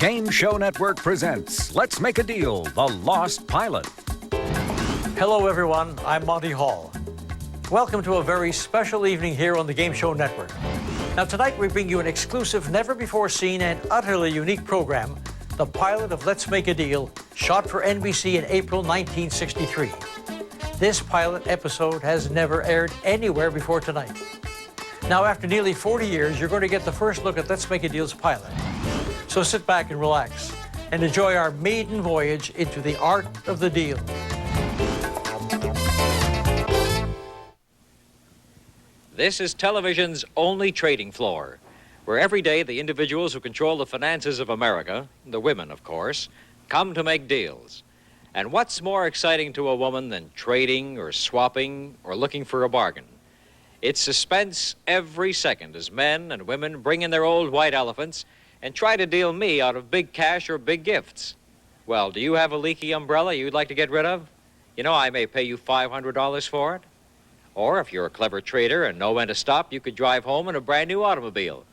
Game Show Network presents Let's Make a Deal, The Lost Pilot. Hello, everyone. I'm Monty Hall. Welcome to a very special evening here on the Game Show Network. Now, tonight we bring you an exclusive, never-before-seen and utterly unique program, the pilot of Let's Make a Deal, shot for NBC in April 1963. This pilot episode has never aired anywhere before tonight. Now, after nearly 40 years, you're going to get the first look at Let's Make a Deal's pilot. So sit back and relax and enjoy our maiden voyage into the art of the deal. This is television's only trading floor, where every day the individuals who control the finances of America, the women, of course, come to make deals. And what's more exciting to a woman than trading or swapping or looking for a bargain? It's suspense every second as men and women bring in their old white elephants and try to deal me out of big cash or big gifts. Well, do you have a leaky umbrella you'd like to get rid of? You know, I may pay you $500 for it. Or if you're a clever trader and know when to stop, you could drive home in a brand new automobile.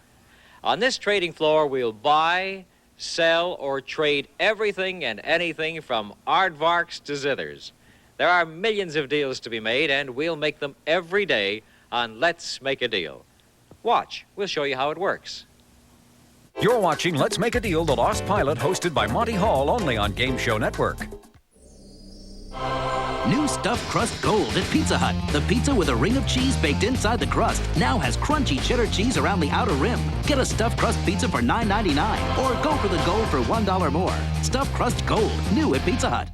On this trading floor, we'll buy, sell, or trade everything and anything from aardvarks to zithers. There are millions of deals to be made, and we'll make them every day on Let's Make a Deal. Watch. We'll show you how it works. You're watching Let's Make a Deal, The Lost Pilot, hosted by Monty Hall, only on Game Show Network. New stuffed crust gold at Pizza Hut. The pizza with a ring of cheese baked inside the crust now has crunchy cheddar cheese around the outer rim. Get a stuffed crust pizza for $9.99 or go for the gold for $1 more. Stuffed crust gold, new at Pizza Hut.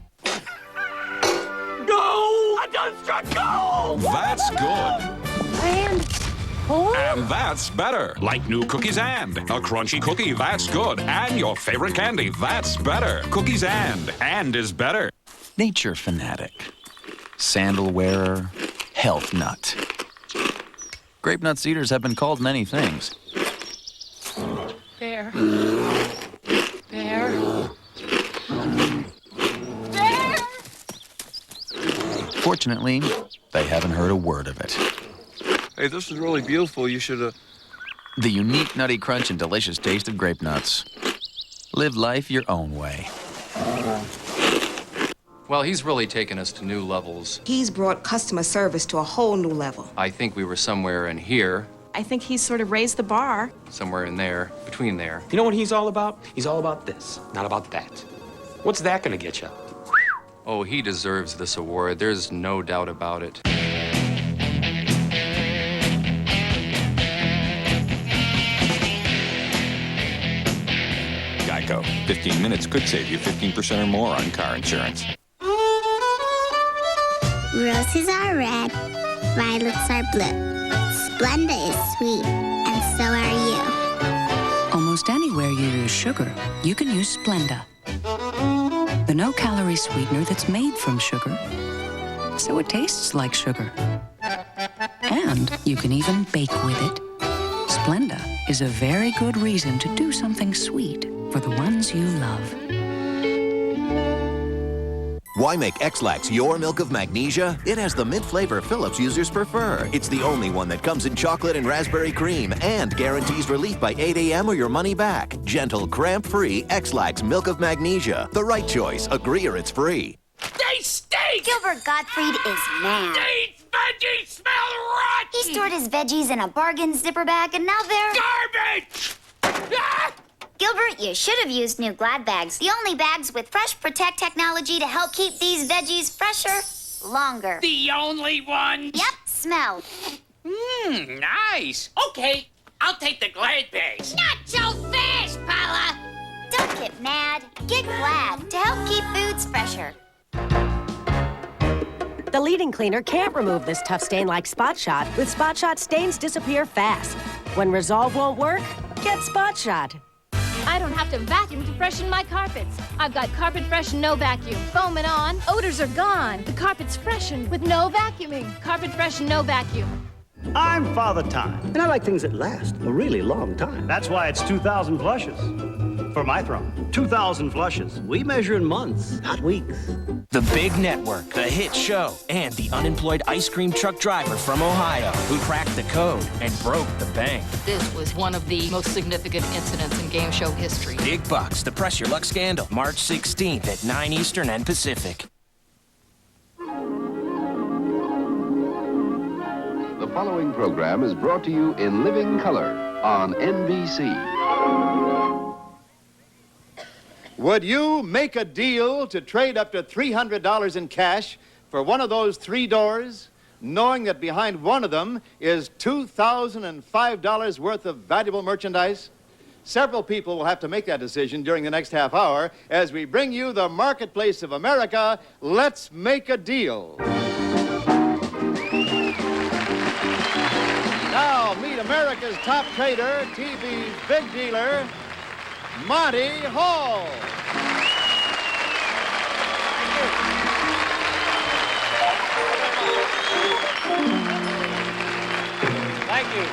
Go! A done struck gold! That's good. And that's better. Like new Cookies and. A crunchy cookie, that's good. And your favorite candy, that's better. Cookies and is better. Nature fanatic, sandal wearer, health nut. Grape nut cedars have been called many things. Bear. Bear. Bear! Fortunately, they haven't heard a word of it. Hey, this is really beautiful. You should The unique nutty crunch and delicious taste of grape nuts. Live life your own way. Well, he's really taken us to new levels. He's brought customer service to a whole new level. I think we were somewhere in here. I think he's sort of raised the bar. Somewhere in there, between there. You know what he's all about? He's all about this, not about that. What's that gonna get you? Oh, he deserves this award. There's no doubt about it. Geico. 15 minutes could save you 15% or more on car insurance. Roses are red, violets are blue. Splenda is sweet, and so are you. Almost anywhere you use sugar, you can use Splenda. The no-calorie sweetener that's made from sugar, so it tastes like sugar. And you can even bake with it. Splenda is a very good reason to do something sweet for the ones you love. Why make X-Lax your milk of magnesia? It has the mint flavor Philips users prefer. It's the only one that comes in chocolate and raspberry cream and guarantees relief by 8 a.m. or your money back. Gentle, cramp-free X-Lax milk of magnesia. The right choice. Agree or it's free. They stink! Gilbert Gottfried is mad. These veggies smell rotten! He stored his veggies in a bargain zipper bag, and now they're... Garbage! Ah! Gilbert, you should have used new Glad bags. The only bags with Fresh Protect technology to help keep these veggies fresher longer. The only one? Yep, smell. Nice. Okay, I'll take the Glad bags. Not so fast, Paula! Don't get mad. Get Glad to help keep foods fresher. The leading cleaner can't remove this tough stain like Spot Shot. With Spot Shot, stains disappear fast. When Resolve won't work, get Spot Shot. I don't have to vacuum to freshen my carpets. I've got Carpet Fresh No Vacuum. Foam it on, odors are gone. The carpet's freshened with no vacuuming. Carpet Fresh No Vacuum. I'm Father Time, and I like things that last a really long time. That's why it's 2,000 flushes. For my throne, 2,000 flushes. We measure in months, not weeks. The Big Network, the hit show, and the unemployed ice cream truck driver from Ohio who cracked the code and broke the bank. This was one of the most significant incidents in game show history. Big Bucks, the Press Your Luck Scandal, March 16th at 9 Eastern and Pacific. The following program is brought to you in living color on NBC. Would you make a deal to trade up to $300 in cash for one of those 3 doors, knowing that behind one of them is $2,005 worth of valuable merchandise? Several people will have to make that decision during the next half hour as we bring you the Marketplace of America. Let's make a deal. Now, meet America's top trader, TV's big dealer, Monty Hall. Thank you.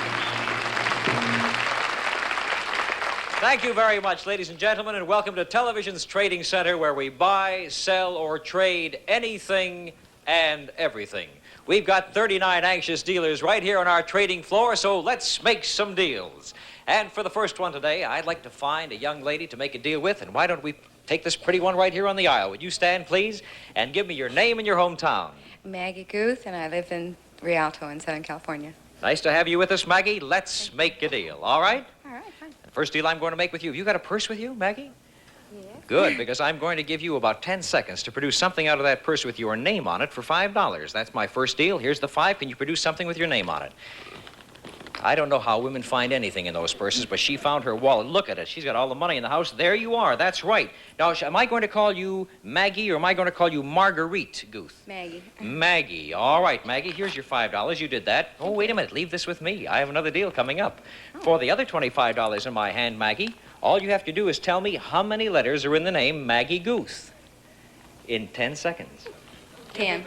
Thank you very much, ladies and gentlemen, and welcome to Television's Trading Center, where we buy, sell, or trade anything and everything. We've got 39 anxious dealers right here on our trading floor, so let's make some deals. And for the first one today, I'd like to find a young lady to make a deal with, and why don't we take this pretty one right here on the aisle? Would you stand, please, and give me your name and your hometown? Maggie Guth, and I live in Rialto in Southern California. Nice to have you with us, Maggie. Let's make a deal, all right? All right, fine. The first deal I'm going to make with you, have you got a purse with you, Maggie? Yes. Good, because I'm going to give you about 10 seconds to produce something out of that purse with your name on it for $5. That's my first deal. Here's the 5. Can you produce something with your name on it? I don't know how women find anything in those purses, but she found her wallet. Look at it. She's got all the money in the house. There you are. That's right. Now, am I going to call you Maggie or am I going to call you Marguerite Guth? Maggie. Maggie. All right, Maggie. Here's your $5. You did that. Oh, wait a minute. Leave this with me. I have another deal coming up. For the other $25 in my hand, Maggie, all you have to do is tell me how many letters are in the name Maggie Guth in 10 seconds. 10.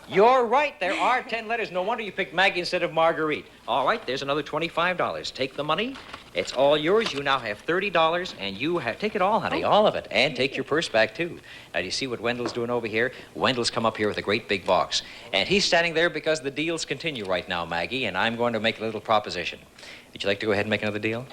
You're right. There are 10 letters. No wonder you picked Maggie instead of Marguerite. All right, there's another $25. Take the money. It's all yours. You now have $30, and you have... Take it all, honey, all of it. And take your purse back, too. Now, do you see what Wendell's doing over here? Wendell's come up here with a great big box. And he's standing there because the deals continue right now, Maggie, and I'm going to make a little proposition. Would you like to go ahead and make another deal?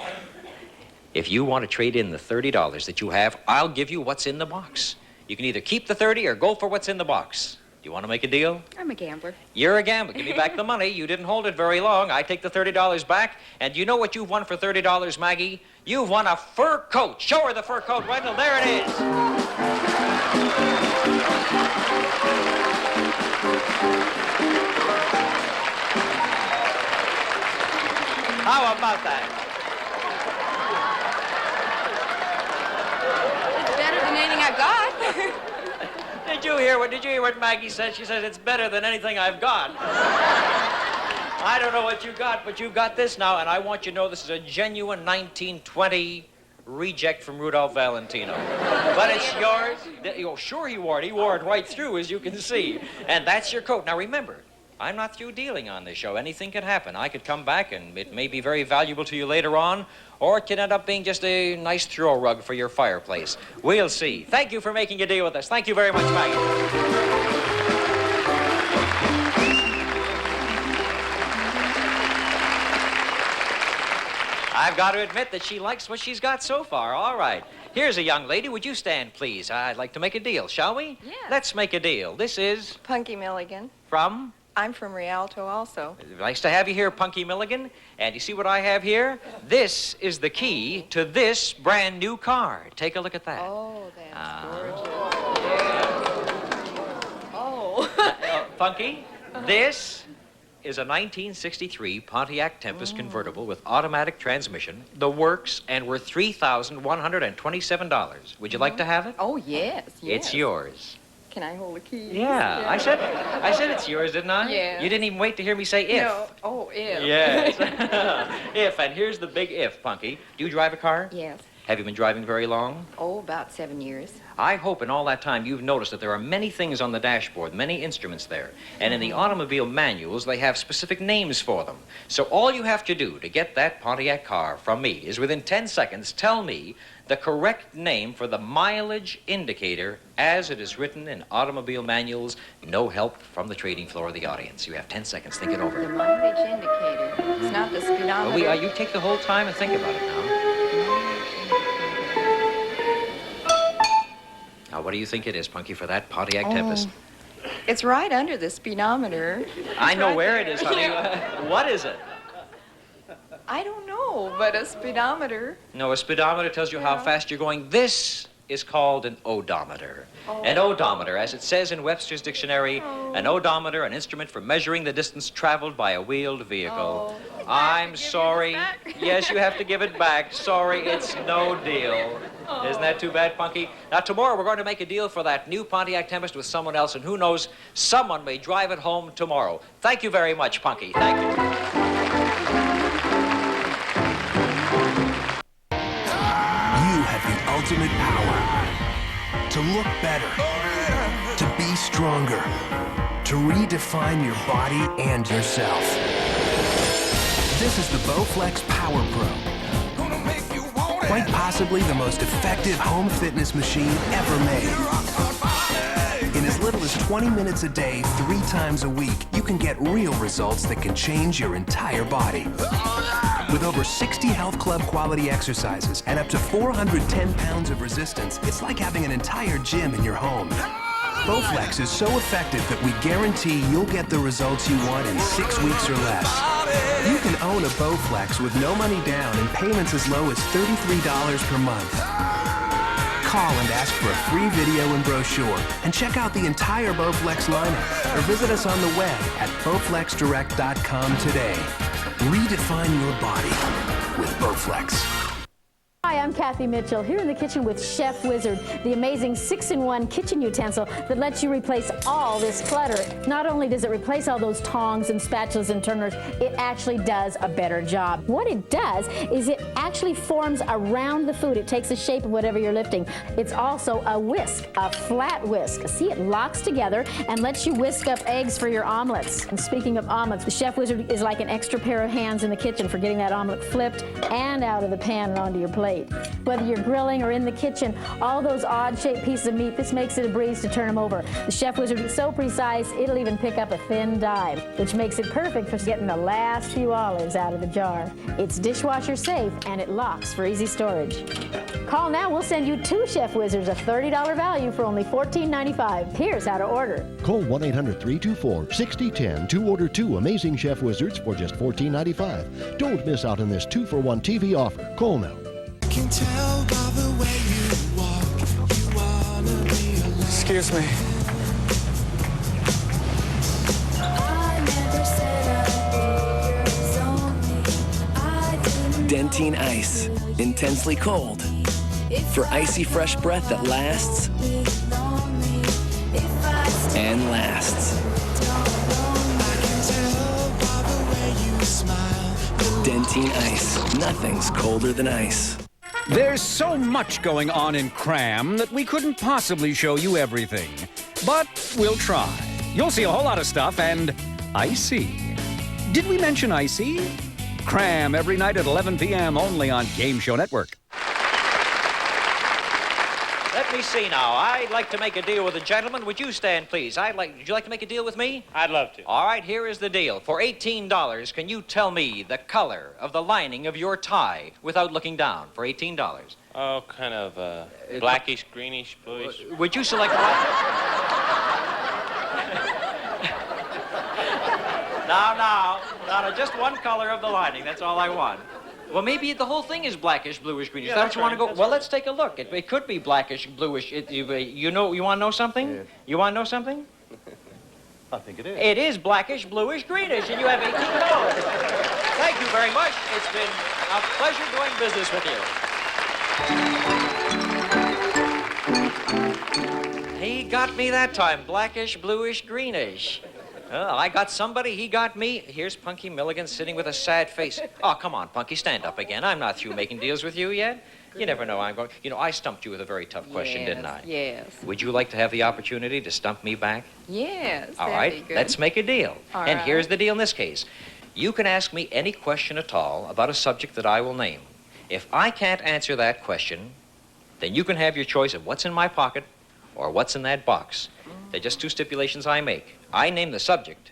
If you want to trade in the $30 that you have, I'll give you what's in the box. You can either keep the 30 or go for what's in the box. Do you want to make a deal? I'm a gambler. You're a gambler. Give me back the money. You didn't hold it very long. I take the $30 back. And you know what you've won for $30, Maggie? You've won a fur coat. Show her the fur coat, Wendell. There it is. How about that? It's better than anything I got. Did you hear what Maggie said? She says it's better than anything I've got. I don't know what you got, but you've got this now, and I want you to know this is a genuine 1920 reject from Rudolph Valentino. But it's yours. Oh, sure he wore it. He wore it right through, as you can see. And that's your coat. Now remember, I'm not through dealing on this show. Anything could happen. I could come back, and it may be very valuable to you later on, or it could end up being just a nice throw rug for your fireplace. We'll see. Thank you for making a deal with us. Thank you very much, Maggie. I've got to admit that she likes what she's got so far. All right. Here's a young lady. Would you stand, please? I'd like to make a deal, shall we? Yeah. Let's make a deal. This is... Punky Milligan. From? I'm from Rialto also. Nice to have you here, Punky Milligan. And you see what I have here? This is the key to this brand new car. Take a look at that. Oh, that's gorgeous. Oh. Punky, this is a 1963 Pontiac Tempest convertible with automatic transmission, the works, and worth $3,127. Would you like to have it? Oh, yes. It's yours. Can I hold the key? Yeah, I said it's yours, didn't I? Yeah. You didn't even wait to hear me say if. No. Oh, if. Yes. If, and here's the big if, Punky. Do you drive a car? Yes. Have you been driving very long? Oh, about 7 years. I hope in all that time you've noticed that there are many things on the dashboard, many instruments there. And in the automobile manuals, they have specific names for them. So all you have to do to get that Pontiac car from me is within 10 seconds tell me the correct name for the mileage indicator as it is written in automobile manuals. No help from the trading floor of the audience. You have 10 seconds. Think it over. The mileage indicator. It's not the speedometer. You take the whole time and think about it now. Now, what do you think it is, Punky, for that Pontiac Tempest? It's right under the speedometer. I know where it is, honey. What is it? I don't know, but a speedometer. No, a speedometer tells you how fast you're going. This is called an odometer. An odometer, as it says in Webster's dictionary, an odometer, an instrument for measuring the distance traveled by a wheeled vehicle. I'm sorry. Yes, you have to give it back. Sorry, it's no deal. Isn't that too bad, Punky? Now, tomorrow we're going to make a deal for that new Pontiac Tempest with someone else, and who knows, someone may drive it home tomorrow. Thank you very much, Punky. Thank you. Ultimate power to look better, to be stronger, to redefine your body and yourself. This is the Bowflex Power Pro. Quite possibly the most effective home fitness machine ever made. In as little as 20 minutes a day, 3 times a week, you can get real results that can change your entire body. With over 60 Health Club quality exercises and up to 410 pounds of resistance, it's like having an entire gym in your home. Bowflex is so effective that we guarantee you'll get the results you want in 6 weeks or less. You can own a Bowflex with no money down and payments as low as $33 per month. Call and ask for a free video and brochure, and check out the entire Bowflex lineup, or visit us on the web at bowflexdirect.com today. Redefine your body with Bowflex. Hi, I'm Kathy Mitchell, here in the kitchen with Chef Wizard, the amazing 6-in-1 kitchen utensil that lets you replace all this clutter. Not only does it replace all those tongs and spatulas and turners, it actually does a better job. What it does is it actually forms around the food. It takes the shape of whatever you're lifting. It's also a whisk, a flat whisk. See, it locks together and lets you whisk up eggs for your omelets. And speaking of omelets, the Chef Wizard is like an extra pair of hands in the kitchen for getting that omelet flipped and out of the pan and onto your plate. Whether you're grilling or in the kitchen, all those odd-shaped pieces of meat, this makes it a breeze to turn them over. The Chef Wizard is so precise, it'll even pick up a thin dime, which makes it perfect for getting the last few olives out of the jar. It's dishwasher safe, and it locks for easy storage. Call now, we'll send you 2 Chef Wizards, a $30 value for only $14.95. Here's how to order. Call 1-800-324-6010 to order 2 amazing Chef Wizards for just $14.95. Don't miss out on this 2-for-1 TV offer. Call now. Can tell by the way you walk, you wanna be alone. Excuse me. Dentine Ice, intensely cold. For icy fresh breath that lasts and lasts. Dentine Ice, nothing's colder than ice. There's so much going on in Cram that we couldn't possibly show you everything. But we'll try. You'll see a whole lot of stuff, and Icy. Did we mention Icy? Cram every night at 11 p.m. only on Game Show Network. Let me see now. I'd like to make a deal with a gentleman. Would you stand, please? Would you like to make a deal with me? I'd love to. All right, here is the deal. For $18, can you tell me the color of the lining of your tie without looking down? For $18. Oh, kind of blackish, greenish, bluish. Would you select black? No, just one color of the lining. That's all I want. Well, maybe the whole thing is blackish, bluish, greenish. Yeah, That's what you want to go. that's Well, right. let's take a look. It could be blackish, bluish. You want to know something? Yeah. You want to know something? I think it is. It is blackish, bluish, greenish, and you have $18. Thank you very much. It's been a pleasure doing business with you. He got me that time. Blackish, bluish, greenish. I got somebody, he got me. Here's Punky Milligan sitting with a sad face. Oh, come on, Punky, stand up again. I'm not through making deals with you yet. You never know I'm going. You know, I stumped you with a very tough question, didn't I? Yes. Would you like to have the opportunity to stump me back? Yes. All that'd right, be good. let's make a deal. All and right. here's the deal in this case. You can ask me any question at all about a subject that I will name. If I can't answer that question, then you can have your choice of what's in my pocket or what's in that box. They're just two stipulations I make. I name the subject,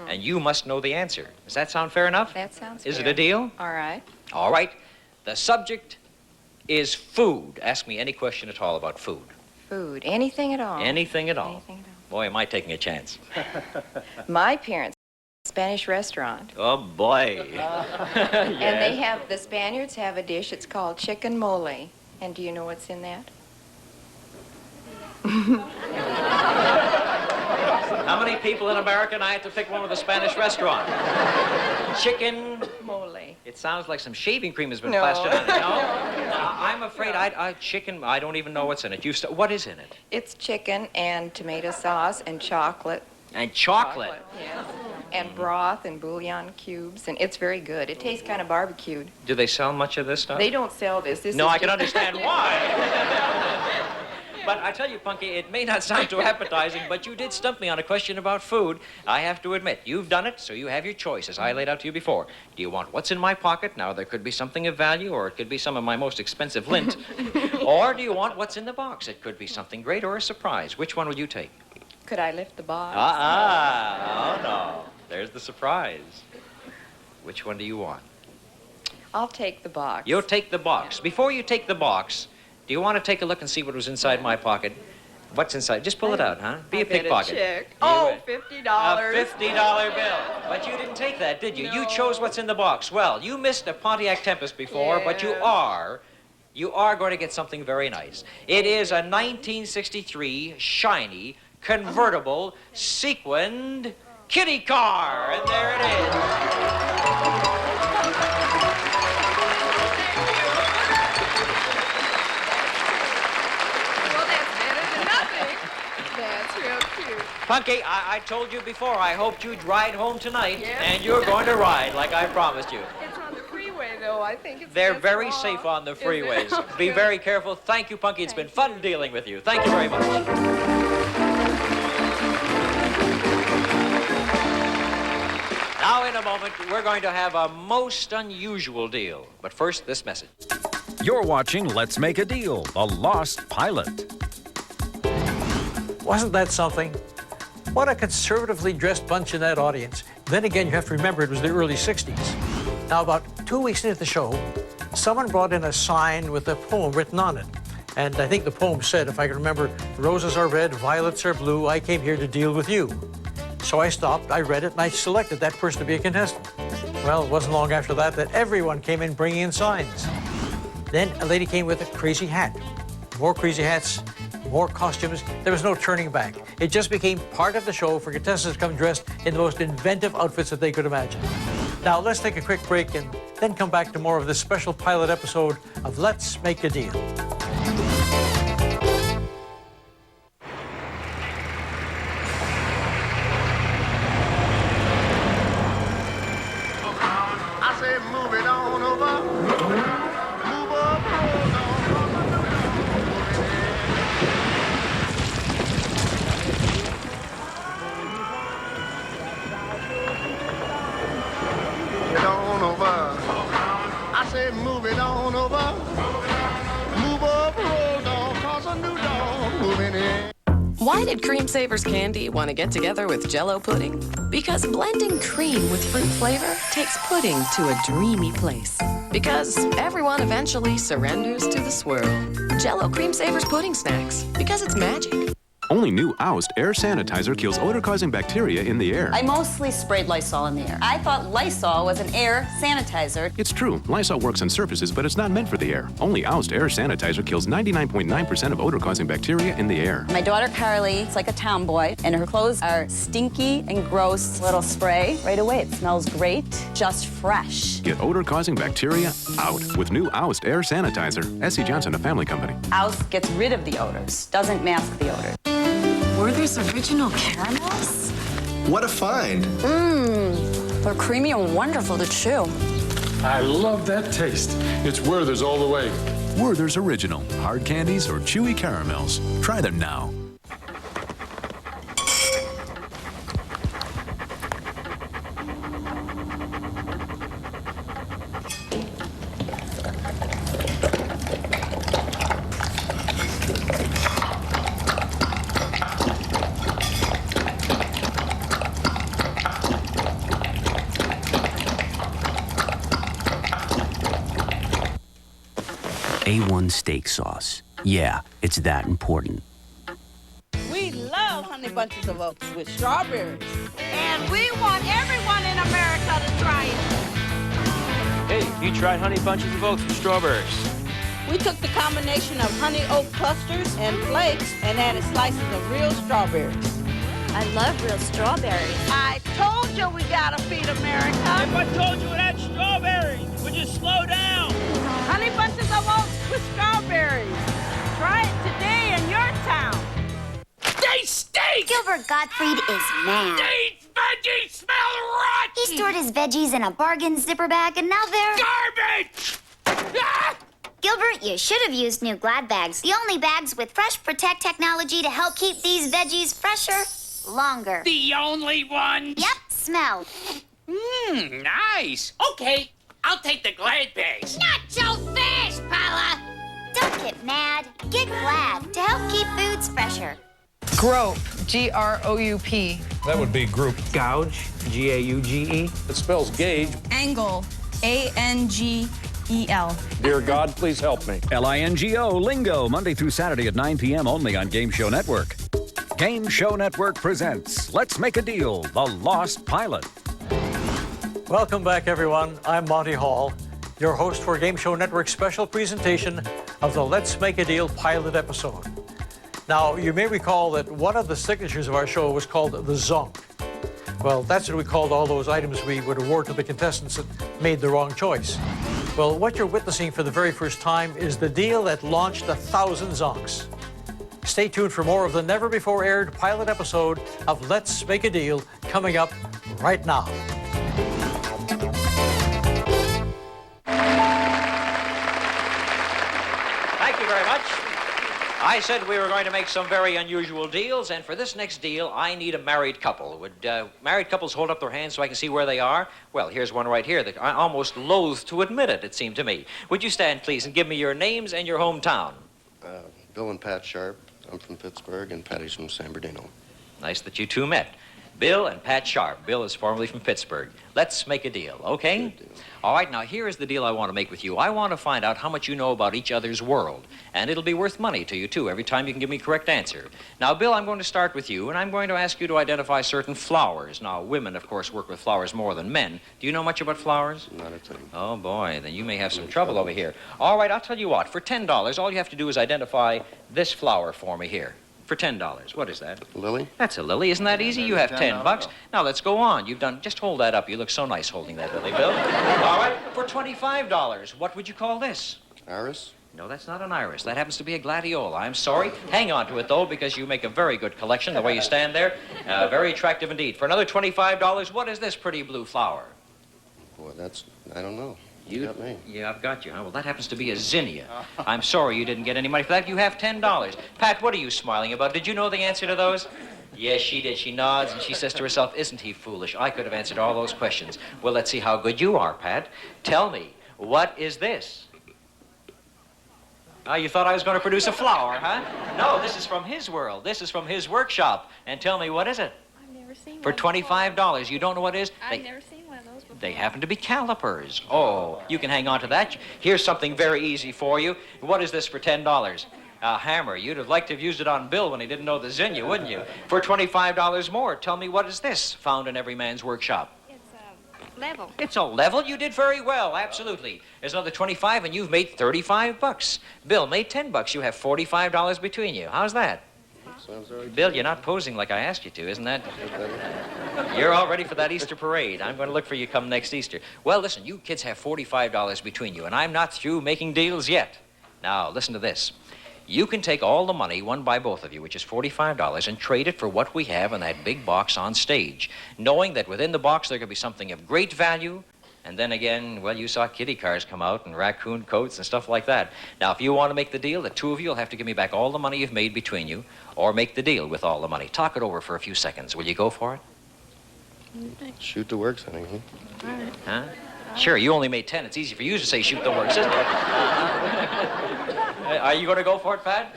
and you must know the answer. Does that sound fair enough? That sounds Is fair. it a deal? All right. All right. The subject is food. Ask me any question at all about food. Food. Anything at all. Anything at all. Anything at Boy, am I taking a chance. all. My parents' Spanish restaurant. Oh, boy. And they have, the Spaniards have a dish, it's called chicken mole. And do you know what's in that? How many people in America, and I had to pick one with a Spanish restaurant? Chicken mole. It sounds like some shaving cream has been No. plastered on it. No? I'm afraid chicken, I don't even know what's in it. What is in it? It's chicken and tomato sauce and chocolate. And chocolate? Yes. And broth and bouillon cubes, and it's very good. It tastes kind of barbecued. Do they sell much of this stuff? They don't sell this. This No, is I can just- understand why. But I tell you, Punky, it may not sound too appetizing, but you did stump me on a question about food. I have to admit, you've done it, so you have your choice, as I laid out to you before. Do you want what's in my pocket? Now, there could be something of value, or it could be some of my most expensive lint. Or do you want what's in the box? It could be something great or a surprise. Which one will you take? Could I lift the box? Oh, no. There's the surprise. Which one do you want? I'll take the box. You'll take the box. Before you take the box, do you want to take a look and see what was inside my pocket? What's inside? Just pull it out, huh? Be a pickpocket. Check. Oh, $50. A $50 bill. But you didn't take that, did you? No. You chose what's in the box. Well, you missed a Pontiac Tempest before, but you are going to get something very nice. It is a 1963 shiny, convertible, sequined kitty car. And there it is. That's real cute. Punky, I told you before, I hoped you'd ride home tonight, Yes. and you're going to ride like I promised you. It's on the freeway, though. I think it's They're against very the law. safe on the Is it? freeways. Be very careful. Thank you, Punky. It's been fun dealing with you. Thank you very much. Now, in a moment, we're going to have a most unusual deal. But first, this message. You're watching Let's Make a Deal, The Lost Pilot. Wasn't that something? What a conservatively dressed bunch in that audience. Then again, you have to remember it was the early 60s. Now, about 2 weeks into the show, someone brought in a sign with a poem written on it. And I think the poem said, if I can remember, roses are red, violets are blue, I came here to deal with you. So I stopped, I read it, and I selected that person to be a contestant. Well, it wasn't long after that everyone came in bringing in signs. Then a lady came with a crazy hat. More crazy hats, more costumes. There was no turning back. It just became part of the show for contestants to come dressed in the most inventive outfits that they could imagine. Now, let's take a quick break and then come back to more of this special pilot episode of Let's Make a Deal. I said, move it on over. Move up, Get on over. I said, move it on over. Move up, roll down, cause a new dog moving in. Why did Cream Savers Candy want to get together with Jell-O pudding? Because blending cream with fruit flavor takes pudding to a dreamy place. Because everyone eventually surrenders to the swirl. Jell-O Cream Savers pudding snacks. Because it's magic. Only new Oust air sanitizer kills odor-causing bacteria in the air. I mostly sprayed Lysol in the air. I thought Lysol was an air sanitizer. It's true, Lysol works on surfaces, but it's not meant for the air. Only Oust air sanitizer kills 99.9% of odor-causing bacteria in the air. My daughter Carly is like a tomboy, and her clothes are stinky and gross. Little spray right away. It smells great, just fresh. Get odor-causing bacteria out with new Oust air sanitizer. S.C. Johnson, a family company. Oust gets rid of the odors, doesn't mask the odor. Werther's original caramels? What a find. Mmm, they're creamy and wonderful to chew. I love that taste. It's Werther's all the way. Werther's Original. Hard candies or chewy caramels. Try them now. A1 steak sauce. Yeah, it's that important. We love Honey Bunches of Oats with strawberries. And we want everyone in America to try it. Hey, you tried Honey Bunches of Oats with strawberries? We took the combination of honey oat clusters and flakes and added slices of real strawberries. I love real strawberries. I told you we gotta feed America. If I told you it had strawberries, would you slow down? Honey Bunches of Oats with strawberries. Try it today in your town. They stink! Gilbert Gottfried is mad. These veggies smell rotten! He stored his veggies in a bargain zipper bag, and now they're... Garbage! Ah! Gilbert, you should have used new Glad bags. The only bags with Fresh Protect technology to help keep these veggies fresher longer. The only one? Yep, smell. Mmm, nice. Okay, I'll take the Glad bags. Not so fast, Paula! Don't get mad. Get Glad to help keep foods fresher. Grope, G-R-O-U-P. That would be group. Gouge, G-A-U-G-E. It spells gauge. Angle, A-N-G-E-L. Dear God, please help me. Lingo, Lingo, Monday through Saturday at 9 p.m. only on Game Show Network. Game Show Network presents Let's Make a Deal, The Lost Pilot. Welcome back, everyone. I'm Monty Hall, your host for Game Show Network's special presentation of the Let's Make a Deal pilot episode. Now, you may recall that one of the signatures of our show was called the Zonk. Well, that's what we called all those items we would award to the contestants that made the wrong choice. Well, what you're witnessing for the very first time is the deal that launched 1,000 Zonks. Stay tuned for more of the never-before-aired pilot episode of Let's Make a Deal coming up right now. Thank you very much. I said we were going to make some very unusual deals, and for this next deal, I need a married couple. Would married couples hold up their hands so I can see where they are? Well, here's one right here that I almost loathe to admit it seemed to me. Would you stand, please, and give me your names and your hometown? Bill and Pat Sharp. I'm from Pittsburgh, and Patty's from San Bernardino. Nice that you two met. Bill and Pat Sharp. Bill is formerly from Pittsburgh. Let's make a deal, okay? Good deal. All right, now here is the deal I want to make with you. I want to find out how much you know about each other's world, and it'll be worth money to you, too, every time you can give me a correct answer. Now, Bill, I'm going to start with you, and I'm going to ask you to identify certain flowers. Now, women, of course, work with flowers more than men. Do you know much about flowers? Not a thing. Oh, boy, then you may have some trouble over here. All right, I'll tell you what. For $10, all you have to do is identify this flower for me here. For $10. What is that? Lily? That's a lily. Isn't that easy? You have $10. Now, let's go on. You've done... Just hold that up. You look so nice holding that lily, Bill. All right. For $25, what would you call this? Iris? No, that's not an iris. That happens to be a gladiola. I'm sorry. Hang on to it, though, because you make a very good collection, the way you stand there. Very attractive indeed. For another $25, what is this pretty blue flower? Boy, that's... I don't know. You got me. Yeah, I've got you. Huh? Well, that happens to be a zinnia. I'm sorry you didn't get any money for that. You have $10. Pat, what are you smiling about? Did you know the answer to those? Yes, she did. She nods, and she says to herself, isn't he foolish? I could have answered all those questions. Well, let's see how good you are, Pat. Tell me, what is this? Oh, you thought I was going to produce a flower, huh? No, this is from his world. This is from his workshop. And tell me, what is it? I've never seen one. For $25. You don't know what it is? I've never seen one of those before. They happen to be calipers. Oh, you can hang on to that. Here's something very easy for you. What is this for $10? A hammer. You'd have liked to have used it on Bill when he didn't know the zinnia, wouldn't you? For $25 more, tell me, what is this found in every man's workshop? It's a level. It's a level? You did very well, absolutely. There's another 25, and you've made $35. Bill made $10. You have $45 between you. How's that? Sounds very good. Bill, you're not posing like I asked you to, isn't that? You're all ready for that Easter parade. I'm going to look for you come next Easter. Well, listen, you kids have $45 between you, and I'm not through making deals yet. Now, listen to this. You can take all the money won by both of you, which is $45, and trade it for what we have in that big box on stage, knowing that within the box there could be something of great value. And then again, well, you saw kitty cars come out and raccoon coats and stuff like that. Now, if you want to make the deal, the two of you will have to give me back all the money you've made between you, or make the deal with all the money. Talk it over for a few seconds. Will you go for it? Shoot the works, honey. All right. Huh? Sure, you only made 10. It's easy for you to say shoot the works, isn't it? Are you going to go for it, Pat?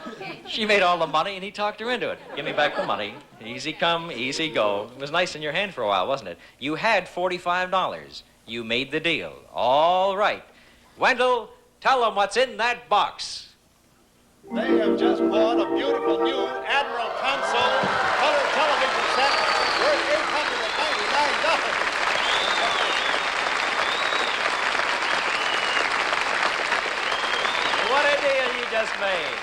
She made all the money, and he talked her into it. Give me back the money. Easy come, easy go. It was nice in your hand for a while, wasn't it? You had $45. You made the deal. All right. Wendell, Tell them what's in that box. They have just bought a beautiful new Admiral console color television set worth $899. What a deal you just made.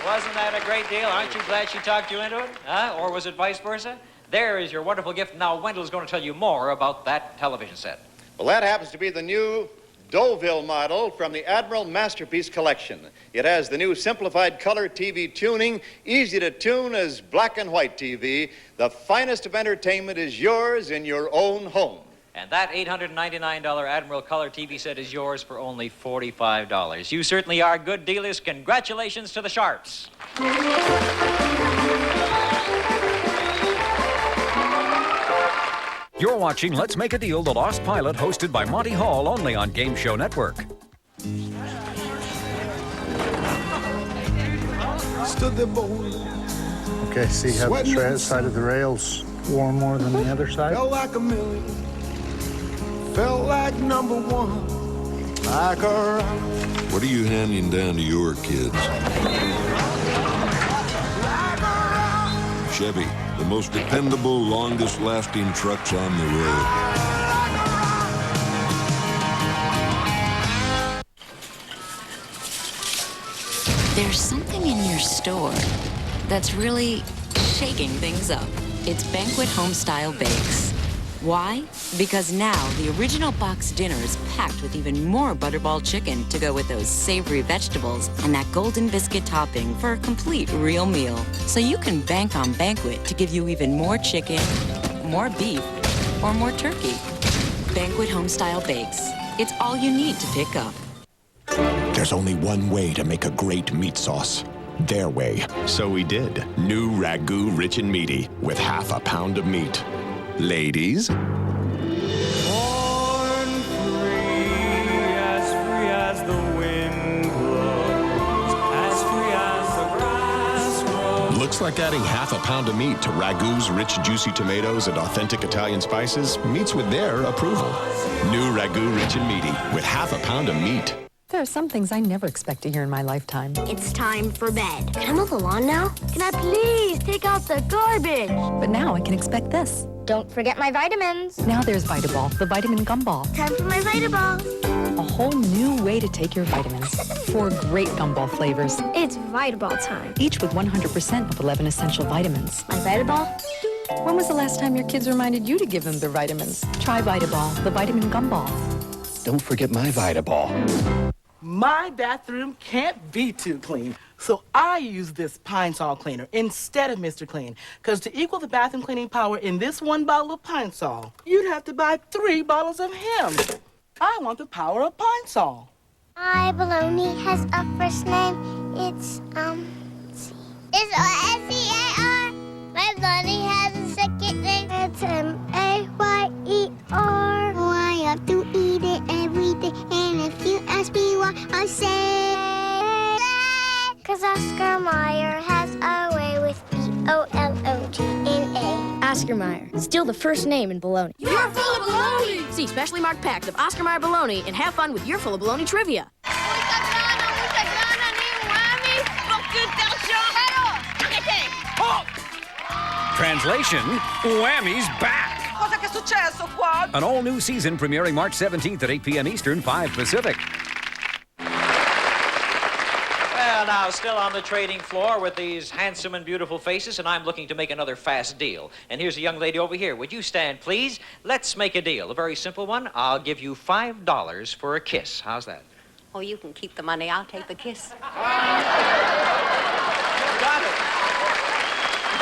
Wasn't that a great deal? Aren't you glad she talked you into it? Huh? Or was it vice versa? There is your wonderful gift. Now, Wendell's going to tell you more about that television set. Well, that happens to be the new Deauville model from the Admiral Masterpiece Collection. It has the new simplified color TV tuning, easy to tune as black and white TV. The finest of entertainment is yours in your own home. And that $899 Admiral Color TV set is yours for only $45. You certainly are good dealers. Congratulations to the Sharps. You're watching Let's Make a Deal, The Lost Pilot, hosted by Monty Hall, only on Game Show Network. Stood there bold. Okay, see how the side of the rails wore more than the other side? Felt like a million. Felt like number one. Like a rock. What are you handing down to your kids? Chevy, the most dependable, longest-lasting trucks on the road. There's something in your store that's really shaking things up. It's Banquet Homestyle Bakes. Why? Because now the original box dinner is packed with even more butterball chicken to go with those savory vegetables and that golden biscuit topping for a complete real meal. So you can bank on Banquet to give you even more chicken, more beef, or more turkey. Banquet Homestyle Bakes. It's all you need to pick up. There's only one way to make a great meat sauce. Their way. So we did. New Ragu Rich and Meaty with half a pound of meat. Ladies? Looks like adding half a pound of meat to Ragu's rich, juicy tomatoes and authentic Italian spices meets with their approval. New Ragu Rich and Meaty with half a pound of meat. There are some things I never expect to hear in my lifetime. It's time for bed. Can I mow the lawn now? Can I please take out the garbage? But now I can expect this. Don't forget my vitamins. Now there's Vitaball, the vitamin gumball. Time for my Vitaball. A whole new way to take your vitamins. 4 great gumball flavors. It's Vitaball time. Each with 100% of 11 essential vitamins. My Vitaball? When was the last time your kids reminded you to give them their vitamins? Try Vitaball, the vitamin gumball. Don't forget my Vitaball. My bathroom can't be too clean, so I use this Pine Sol cleaner instead of Mr. Clean. Because to equal the bathroom cleaning power in this 1 bottle of Pine Sol, you'd have to buy 3 bottles of him. I want the power of Pine Sol. My baloney has a first name. It's, It's S-E-A-R. My baloney has a second name. It's M-A-Y-E-R. Oh, I have to eat it every day. And if you ask me why, I say, 'cause Oscar Mayer has a way with B-O-L-O-G-N-A. Oscar Mayer, still the first name in bologna. You're full of baloney! See specially marked packs of Oscar Mayer bologna and have fun with You're Full of Bologna trivia. Translation, Whammy's back. Cosa che è successo qua? An all-new season premiering March 17th at 8 p.m. Eastern, 5 Pacific. Well, now, still on the trading floor with these handsome and beautiful faces, and I'm looking to make another fast deal. And here's a young lady over here. Would you stand, please? Let's make a deal. A very simple one. I'll give you $5 for a kiss. How's that? Oh, you can keep the money. I'll take the kiss. Got it.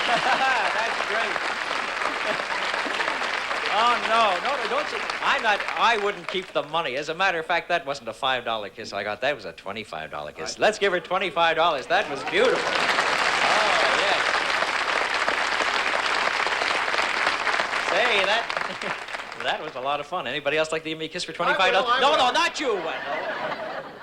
That's great. Oh, no, don't you? I wouldn't keep the money. As a matter of fact, that wasn't a $5 kiss I got. That was a $25 kiss. Let's give her $25. That was beautiful. Oh, yes. Say, that was a lot of fun. Anybody else like to give me a kiss for $25? No, not you, Wendell.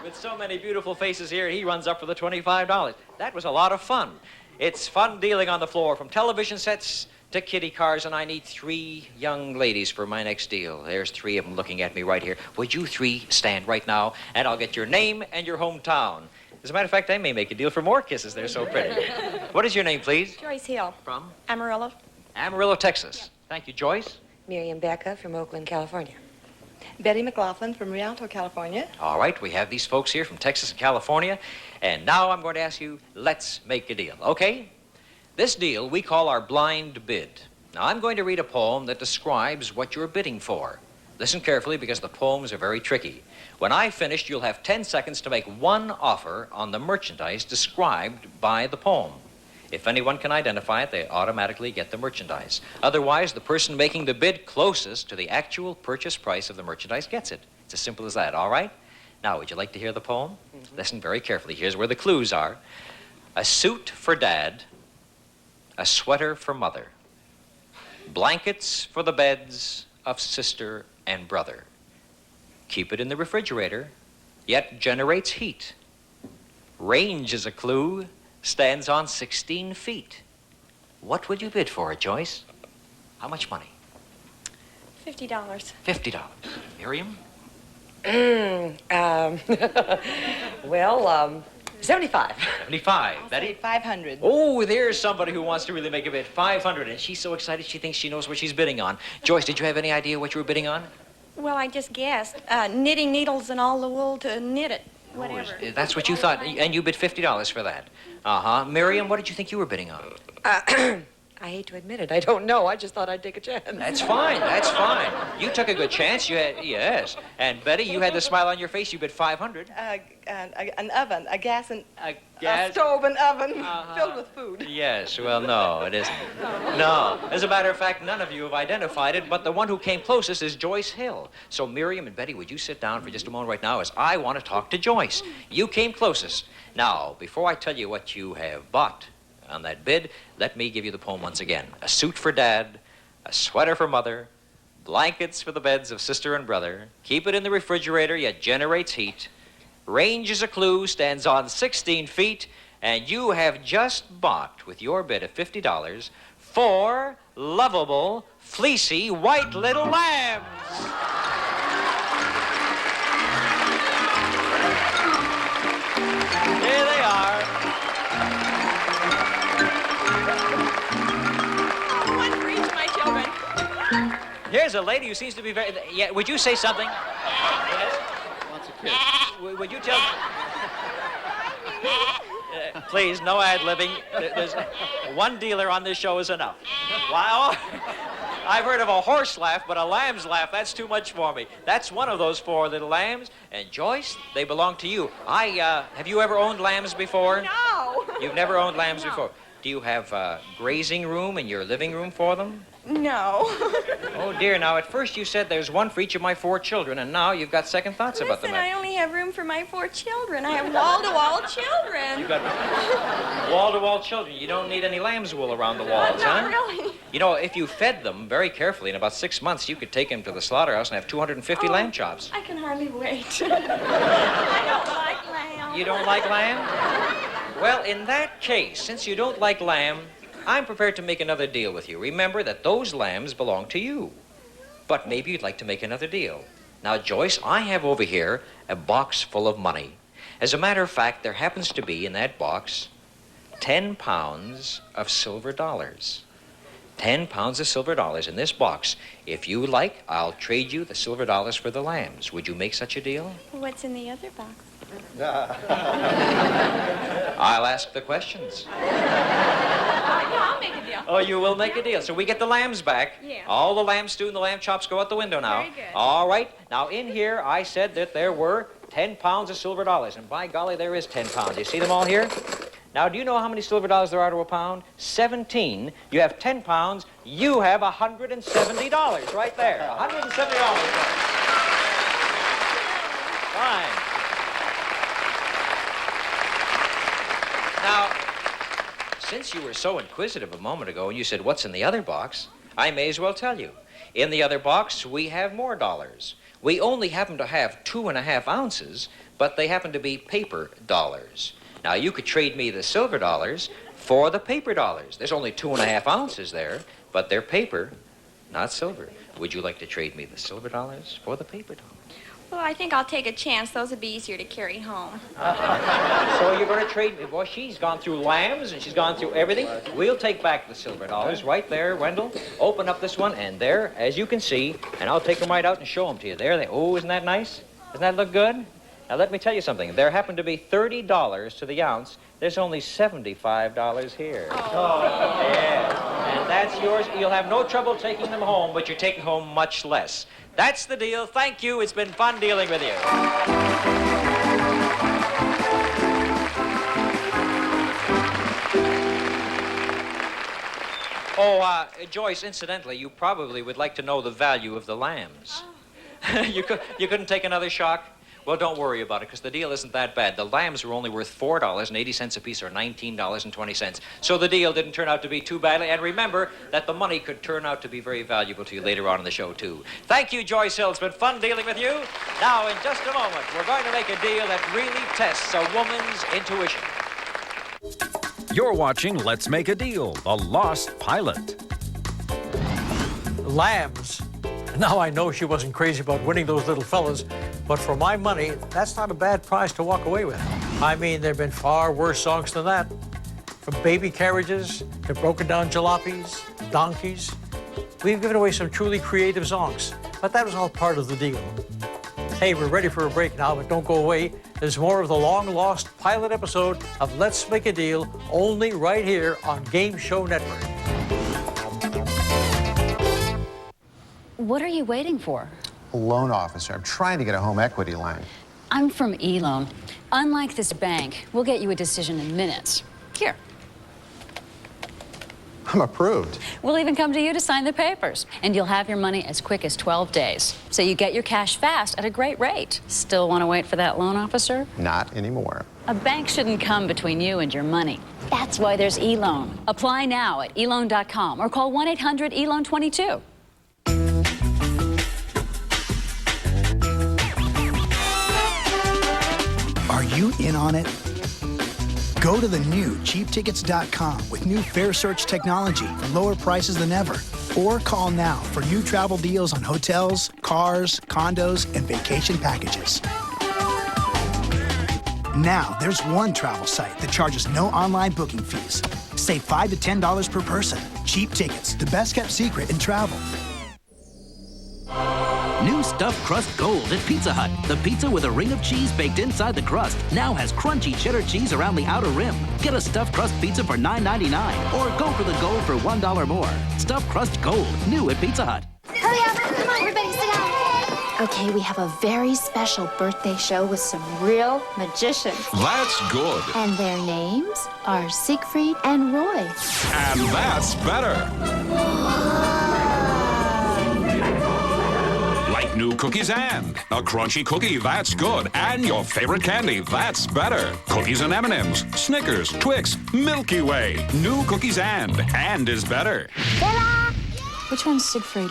With so many beautiful faces here, he runs up for the $25. That was a lot of fun. It's fun dealing on the floor, from television sets to Kitty Cars, and I need 3 young ladies for my next deal. There's 3 of them looking at me right here. Would you 3 stand right now, and I'll get your name and your hometown. As a matter of fact, I may make a deal for more kisses. They're so pretty. What is your name, please? Joyce Hill. From? Amarillo. Amarillo, Texas. Yeah. Thank you, Joyce. Miriam Becca from Oakland, California. Betty McLaughlin from Rialto, California. All right, we have these folks here from Texas and California, and now I'm going to ask you, let's make a deal, okay? This deal we call our blind bid. Now, I'm going to read a poem that describes what you're bidding for. Listen carefully because the poems are very tricky. When I've finished, you'll have 10 seconds to make one offer on the merchandise described by the poem. If anyone can identify it, they automatically get the merchandise. Otherwise, the person making the bid closest to the actual purchase price of the merchandise gets it. It's as simple as that, all right? Now, would you like to hear the poem? Mm-hmm. Listen very carefully. Here's where the clues are. A suit for Dad, a sweater for Mother, blankets for the beds of sister and brother. Keep it in the refrigerator, yet generates heat. Range is a clue, stands on 16 feet. What would you bid for it, Joyce? How much money? $50. $50. Miriam? Well, 75. 75. I'll Betty? say 500. Oh, there's somebody who wants to really make a bid. 500, and she's so excited she thinks she knows what she's bidding on. Joyce, did you have any idea what you were bidding on? Well, I just guessed. Knitting needles and all the wool to knit it. Whatever. That's what you thought, and you bid $50 for that. Uh-huh. Miriam, what did you think you were bidding on? I hate to admit it. I don't know. I just thought I'd take a chance. That's fine. That's fine. You took a good chance. You had, yes. And Betty, you had the smile on your face. You bid 500. An oven, a gas and a stove and oven filled with food. Yes. Well, no, it isn't. No. As a matter of fact, none of you have identified it, but the one who came closest is Joyce Hill. So Miriam and Betty, would you sit down for just a moment right now as I want to talk to Joyce? You came closest. Now, before I tell you what you have bought on that bid, let me give you the poem once again. A suit for Dad, a sweater for Mother, blankets for the beds of sister and brother. Keep it in the refrigerator, yet generates heat. Range is a clue, stands on 16 feet, and you have just bought, with your bid of $50, 4 lovable, fleecy, white little lambs. Here they are. Here's a lady who seems to be very... Yeah, would you say something? Yes? Wants a kiss. Would you tell... please, no ad-libbing. There's one dealer on this show is enough. Wow. I've heard of a horse laugh, but a lamb's laugh, that's too much for me. That's one of those 4 little lambs. And Joyce, they belong to you. Have you ever owned lambs before? No. You've never owned lambs before. Do you have a grazing room in your living room for them? No. Oh, dear. Now, at first you said there's one for each of my 4 children, and now you've got second thoughts about the Listen, matter. I only have room for my 4 children. I have wall-to-wall children. You've got wall-to-wall children. You don't need any lamb's wool around the walls, Not huh? really. You know, if you fed them very carefully, in about 6 months, you could take them to the slaughterhouse and have 250 lamb chops. I can hardly wait. I don't like lamb. You don't like lamb? Well, in that case, since you don't like lamb, I'm prepared to make another deal with you. Remember that those lambs belong to you. But maybe you'd like to make another deal. Now, Joyce, I have over here a box full of money. As a matter of fact, there happens to be in that box 10 pounds of silver dollars. 10 pounds of silver dollars in this box. If you like, I'll trade you the silver dollars for the lambs. Would you make such a deal? What's in the other box? I'll ask the questions. I'll make a deal. Oh, you will make a deal. So we get the lambs back. Yeah. All the lamb stew and the lamb chops go out the window now. Very good. All right. Now, in here, I said that there were 10 pounds of silver dollars. And by golly, there is 10 pounds. You see them all here? Now, do you know how many silver dollars there are to a pound? 17. You have 10 pounds. You have $170 right there. $170. Fine. Now, since you were so inquisitive a moment ago and you said, what's in the other box, I may as well tell you. In the other box, we have more dollars. We only happen to have 2.5 ounces, but they happen to be paper dollars. Now, you could trade me the silver dollars for the paper dollars. There's only 2.5 ounces there, but they're paper, not silver. Would you like to trade me the silver dollars for the paper dollars? Well, I think I'll take a chance. Those would be easier to carry home. So you're going to trade me? Boy, she's gone through lambs and she's gone through everything. We'll take back the silver dollars right there, Wendell. Open up this one, and there, as you can see, and I'll take them right out and show them to you. There they. Oh, isn't that nice? Doesn't that look good? Now let me tell you something. There happen to be $30 to the ounce. There's only $75 here. Oh. Yes. And that's yours. You'll have no trouble taking them home, but you're taking home much less. That's the deal. Thank you. It's been fun dealing with you. Oh, Joyce, incidentally, you probably would like to know the value of the lambs. Oh. You couldn't take another shock? Well, don't worry about it, because the deal isn't that bad. The lambs were only worth $4.80 apiece, or $19.20. So the deal didn't turn out to be too badly. And remember that the money could turn out to be very valuable to you later on in the show, too. Thank you, Joyce Hill. It's been fun dealing with you. Now, in just a moment, we're going to make a deal that really tests a woman's intuition. You're watching Let's Make a Deal, The Lost Pilot. Lambs. Now I know she wasn't crazy about winning those little fellas, but for my money, that's not a bad prize to walk away with. I mean, there have been far worse songs than that. From baby carriages to broken down jalopies, donkeys. We've given away some truly creative songs, but that was all part of the deal. Hey, we're ready for a break now, but don't go away. There's more of the long-lost pilot episode of Let's Make a Deal, only right here on Game Show Network. What are you waiting for? A loan officer. I'm trying to get a home equity line. I'm from eLoan. Unlike this bank, we'll get you a decision in minutes. Here. I'm approved. We'll even come to you to sign the papers. And you'll have your money as quick as 12 days. So you get your cash fast at a great rate. Still want to wait for that loan officer? Not anymore. A bank shouldn't come between you and your money. That's why there's eLoan. Apply now at eLoan.com or call 1-800-ELOAN-22. Are you in on it? Go to the new cheaptickets.com with new fare search technology for lower prices than ever. Or call now for new travel deals on hotels, cars, condos, and vacation packages. Now, there's one travel site that charges no online booking fees. Save $5 to $10 per person. Cheap Tickets, the best kept secret in travel. New Stuffed Crust Gold at Pizza Hut. The pizza with a ring of cheese baked inside the crust now has crunchy cheddar cheese around the outer rim. Get a Stuffed Crust pizza for $9.99 or go for the gold for $1 more. Stuffed Crust Gold, new at Pizza Hut. Hurry up! Come on, everybody, sit down. Okay, we have a very special birthday show with some real magicians. That's good. And their names are Siegfried and Roy. And that's better. Like new cookies and a crunchy cookie, that's good. And your favorite candy, that's better. Cookies and M&M's, Snickers, Twix, Milky Way. New cookies and is better. Which one's Siegfried?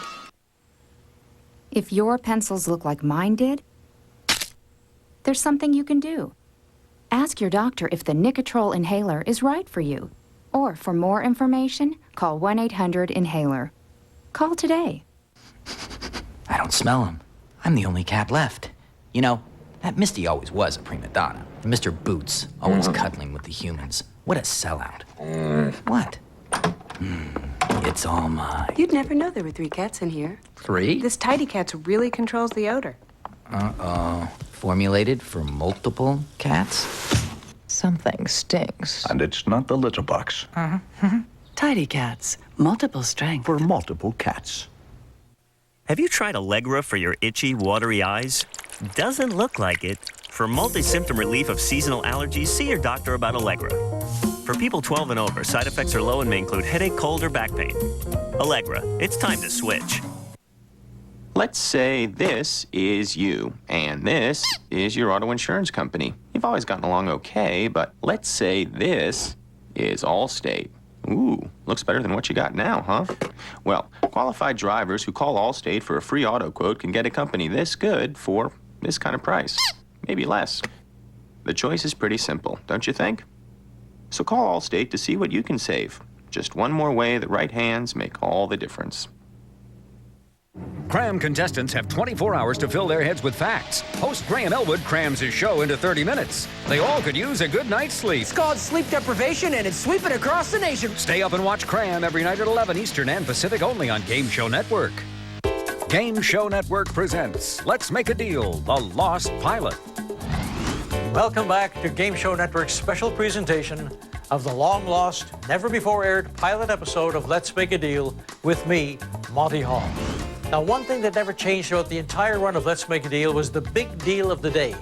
If your pencils look like mine did, there's something you can do. Ask your doctor if the Nicotrol inhaler is right for you. Or for more information, call 1-800-INHALER. Call today. I don't smell him. I'm the only cat left. You know, that Misty always was a prima donna. Mr. Boots, always cuddling with the humans. What a sellout. What? It's all mine. You'd never know there were 3 cats in here. 3? This tidy cat really controls the odor. Uh-oh. Formulated for multiple cats? Something stinks. And it's not the litter box. Tidy cats. Multiple strength. For multiple cats. Have you tried Allegra for your itchy, watery eyes? Doesn't look like it. For multi-symptom relief of seasonal allergies, see your doctor about Allegra. For people 12 and over, side effects are low and may include headache, cold, or back pain. Allegra, it's time to switch. Let's say this is you, and this is your auto insurance company. You've always gotten along okay, but let's say this is Allstate. Ooh, looks better than what you got now, huh? Well, qualified drivers who call Allstate for a free auto quote can get a company this good for this kind of price, maybe less. The choice is pretty simple, don't you think? So call Allstate to see what you can save. Just one more way that right hands make all the difference. Cram contestants have 24 hours to fill their heads with facts. Host Graham Elwood crams his show into 30 minutes. They all could use a good night's sleep. It's called sleep deprivation, and it's sweeping across the nation. Stay up and watch Cram every night at 11 Eastern and Pacific only on Game Show Network. Game Show Network presents Let's Make a Deal, The Lost Pilot. Welcome back to Game Show Network's special presentation of the long-lost, never-before-aired pilot episode of Let's Make a Deal with me, Monty Hall. Now, one thing that never changed throughout the entire run of Let's Make a Deal was the big deal of the day.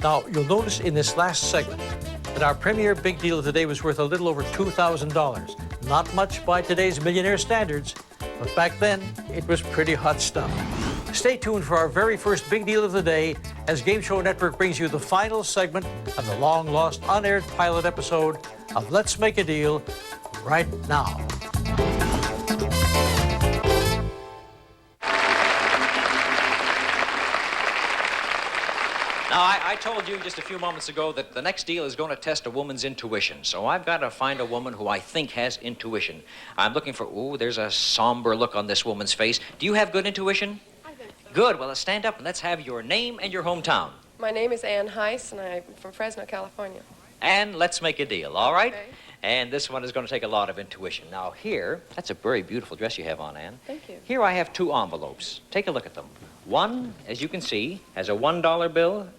Now, you'll notice in this last segment that our premier big deal of the day was worth a little over $2,000. Not much by today's millionaire standards, but back then, it was pretty hot stuff. Stay tuned for our very first big deal of the day as Game Show Network brings you the final segment of the long-lost, unaired pilot episode of Let's Make a Deal right now. Now, I told you just a few moments ago that the next deal is going to test a woman's intuition. So I've got to find a woman who I think has intuition. I'm looking for, ooh, there's a somber look on this woman's face. Do you have good intuition? I do. Good. Well, let's stand up and let's have your name and your hometown. My name is Ann Heiss, and I'm from Fresno, California. And let's make a deal, all right? Okay. And this one is going to take a lot of intuition. Now, here, that's a very beautiful dress you have on, Ann. Thank you. Here I have two envelopes. Take a look at them. One, as you can see, has a $1 bill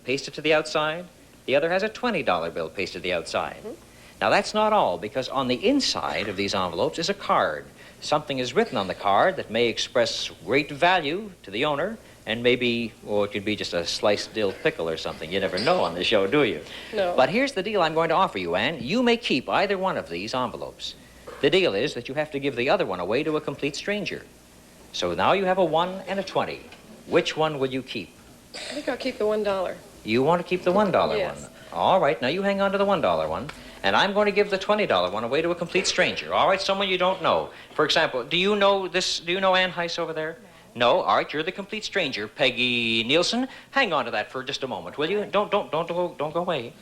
pasted to the outside. The other has a $20 bill pasted to the outside. Mm-hmm. Now, that's not all, because on the inside of these envelopes is a card. Something is written on the card that may express great value to the owner, and maybe, or it could be just a sliced dill pickle or something. You never know on the show, do you? No. But here's the deal I'm going to offer you, Ann. You may keep either one of these envelopes. The deal is that you have to give the other one away to a complete stranger. So now you have a 1 and a 20. Which one will you keep? I think I'll keep the $1. You want to keep the $1 Yes. one? All right, now you hang on to the $1 one, and I'm going to give the $20 one away to a complete stranger. All right, someone you don't know. For example, do you know Ann Heiss over there? No. All right, you're the complete stranger, Peggy Nielsen. Hang on to that for just a moment, will you? Don't go away.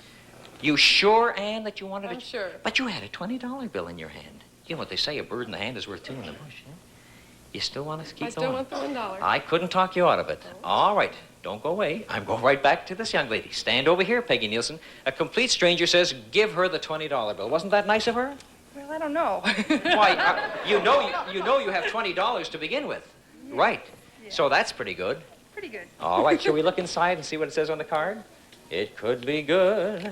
You sure, Ann, that you wanted I'm sure. But you had a $20 bill in your hand. You know what they say, a bird in the hand is worth two in the bush. Yeah? You still want to keep I still want the $1. I couldn't talk you out of it. All right. Don't go away. I'm going right back to this young lady. Stand over here, Peggy Nielsen. A complete stranger says, give her the $20 bill. Wasn't that nice of her? Well, I don't know. Why, you know you have $20 to begin with. Right. Yeah. So that's pretty good. Pretty good. All right, shall we look inside and see what it says on the card? It could be good.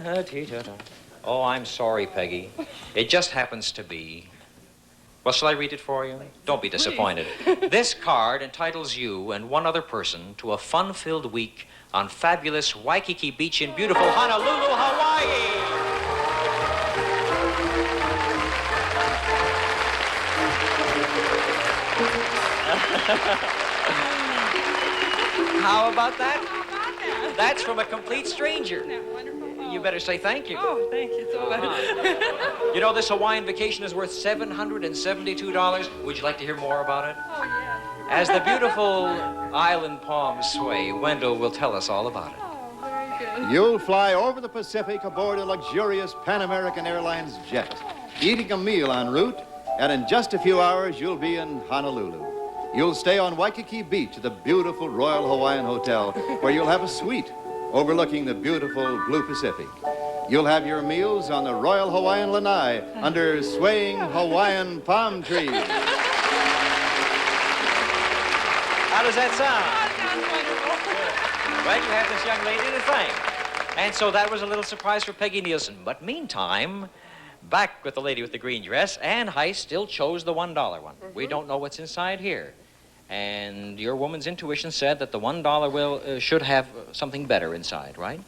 Oh, I'm sorry, Peggy. It just happens to be. Well, shall I read it for you? Don't be disappointed. This card entitles you and one other person to a fun-filled week on fabulous Waikiki Beach in beautiful Honolulu, Hawaii. How about that? That's from a complete stranger. You better say thank you. Oh, thank you so much. You know, this Hawaiian vacation is worth $772. Would you like to hear more about it? Oh, yeah. As the beautiful island palms sway, Wendell will tell us all about it. Oh, very good. You'll fly over the Pacific aboard a luxurious Pan American Airlines jet, eating a meal en route, and in just a few hours, you'll be in Honolulu. You'll stay on Waikiki Beach at the beautiful Royal Hawaiian Hotel, where you'll have a suite overlooking the beautiful blue Pacific. You'll have your meals on the Royal Hawaiian Lanai under swaying Hawaiian palm trees. How does that sound? Well, you have this young lady to thank. And so that was a little surprise for Peggy Nielsen. But meantime, back with the lady with the green dress, Ann Heiss still chose the $1 one. We don't know what's inside here. And your woman's intuition said that the $1 will should have something better inside, right?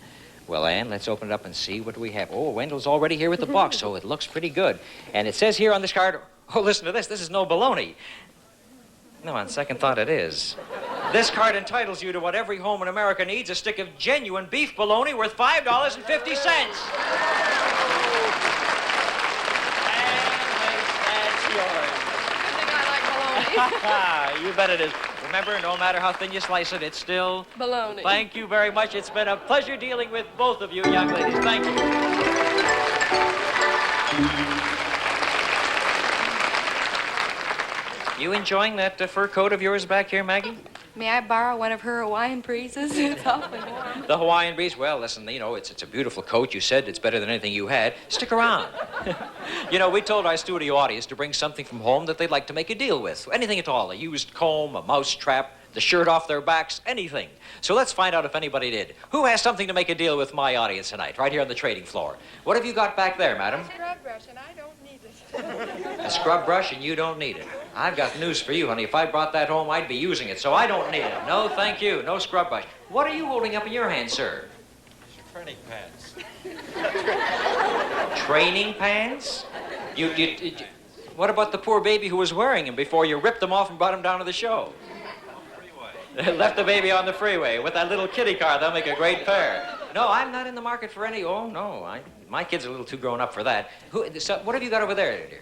Well, Ann, let's open it up and see what we have. Oh, Wendell's already here with the box, so it looks pretty good. And it says here on this card, oh, listen to this. This is no baloney. No, on second thought, it is. This card entitles you to what every home in America needs, a stick of genuine beef bologna worth $5.50. You bet it is. Remember, no matter how thin you slice it, it's still baloney. Thank you very much. It's been a pleasure dealing with both of you young ladies. Thank you. You enjoying that fur coat of yours back here, Maggie? May I borrow one of her Hawaiian breezes? It's awfully warm. The Hawaiian breeze? Well, listen, you know, it's a beautiful coat. You said it's better than anything you had. Stick around. You know, we told our studio audience to bring something from home that they'd like to make a deal with. Anything at all. A used comb, a mouse trap, the shirt off their backs, anything. So let's find out if anybody did. Who has something to make a deal with my audience tonight, right here on the trading floor? What have you got back there, madam? Scrub brush, and I don't need it. A scrub brush, and you don't need it. I've got news for you, honey. If I brought that home, I'd be using it, so I don't need it. No, thank you. No scrub brush. What are you holding up in your hand, sir? Training pants. Training pants? What about the poor baby who was wearing them before you ripped them off and brought them down to the show? Left the baby on the freeway with that little kiddie car. They'll make a great pair. No, I'm not in the market for any. Oh, no. My kid's a little too grown up for that. So what have you got over there, dear?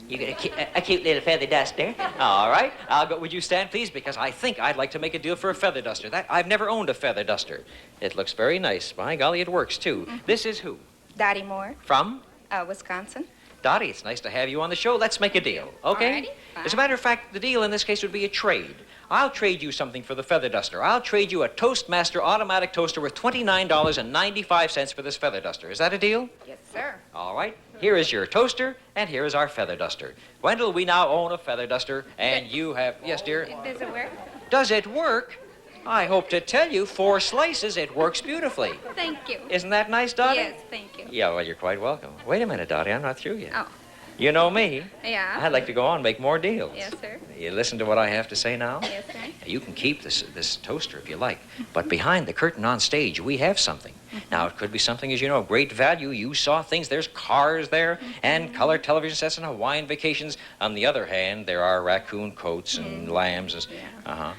You got a cute little feather duster. All right. I'll go. Would you stand, please? Because I think I'd like to make a deal for a feather duster. I've never owned a feather duster. It looks very nice. By golly, it works, too. This is who? Dottie Moore, From? Wisconsin. Dottie, it's nice to have you on the show. Let's make a deal, okay? Alrighty, As a matter of fact, the deal in this case would be a trade. I'll trade you something for the feather duster. I'll trade you a Toastmaster automatic toaster worth $29.95 for this feather duster. Is that a deal? Yes, sir. All right. Here is your toaster, and here is our feather duster. Wendell, we now own a feather duster, and you have... Yes, dear? Does it work? Does it work? I hope to tell you, 4 slices, it works beautifully. Thank you. Isn't that nice, Dottie? Yes, thank you. Yeah, well, you're quite welcome. Wait a minute, Dottie, I'm not through yet. Oh. You know me. Yeah. I'd like to go on and make more deals. Yes, sir. You listen to what I have to say now? Yes, sir. You can keep this toaster if you like, but behind the curtain on stage, we have something. Now, it could be something, as you know, of great value. You saw things. There's cars there and color television sets and Hawaiian vacations. On the other hand, there are raccoon coats and lambs. And,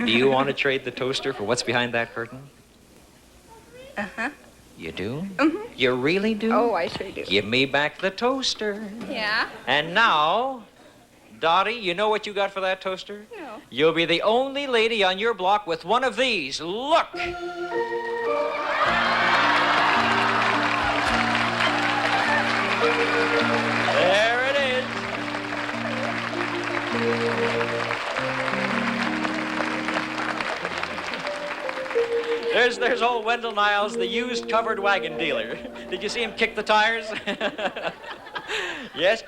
Do you want to trade the toaster for what's behind that curtain? Uh-huh. You do? You really do? Oh, I sure do. Give me back the toaster. Yeah? And now, Dottie, you know what you got for that toaster? No. You'll be the only lady on your block with one of these. Look! There it is. There's old Wendell Niles, the used covered wagon dealer. Did you see him kick the tires? Yes.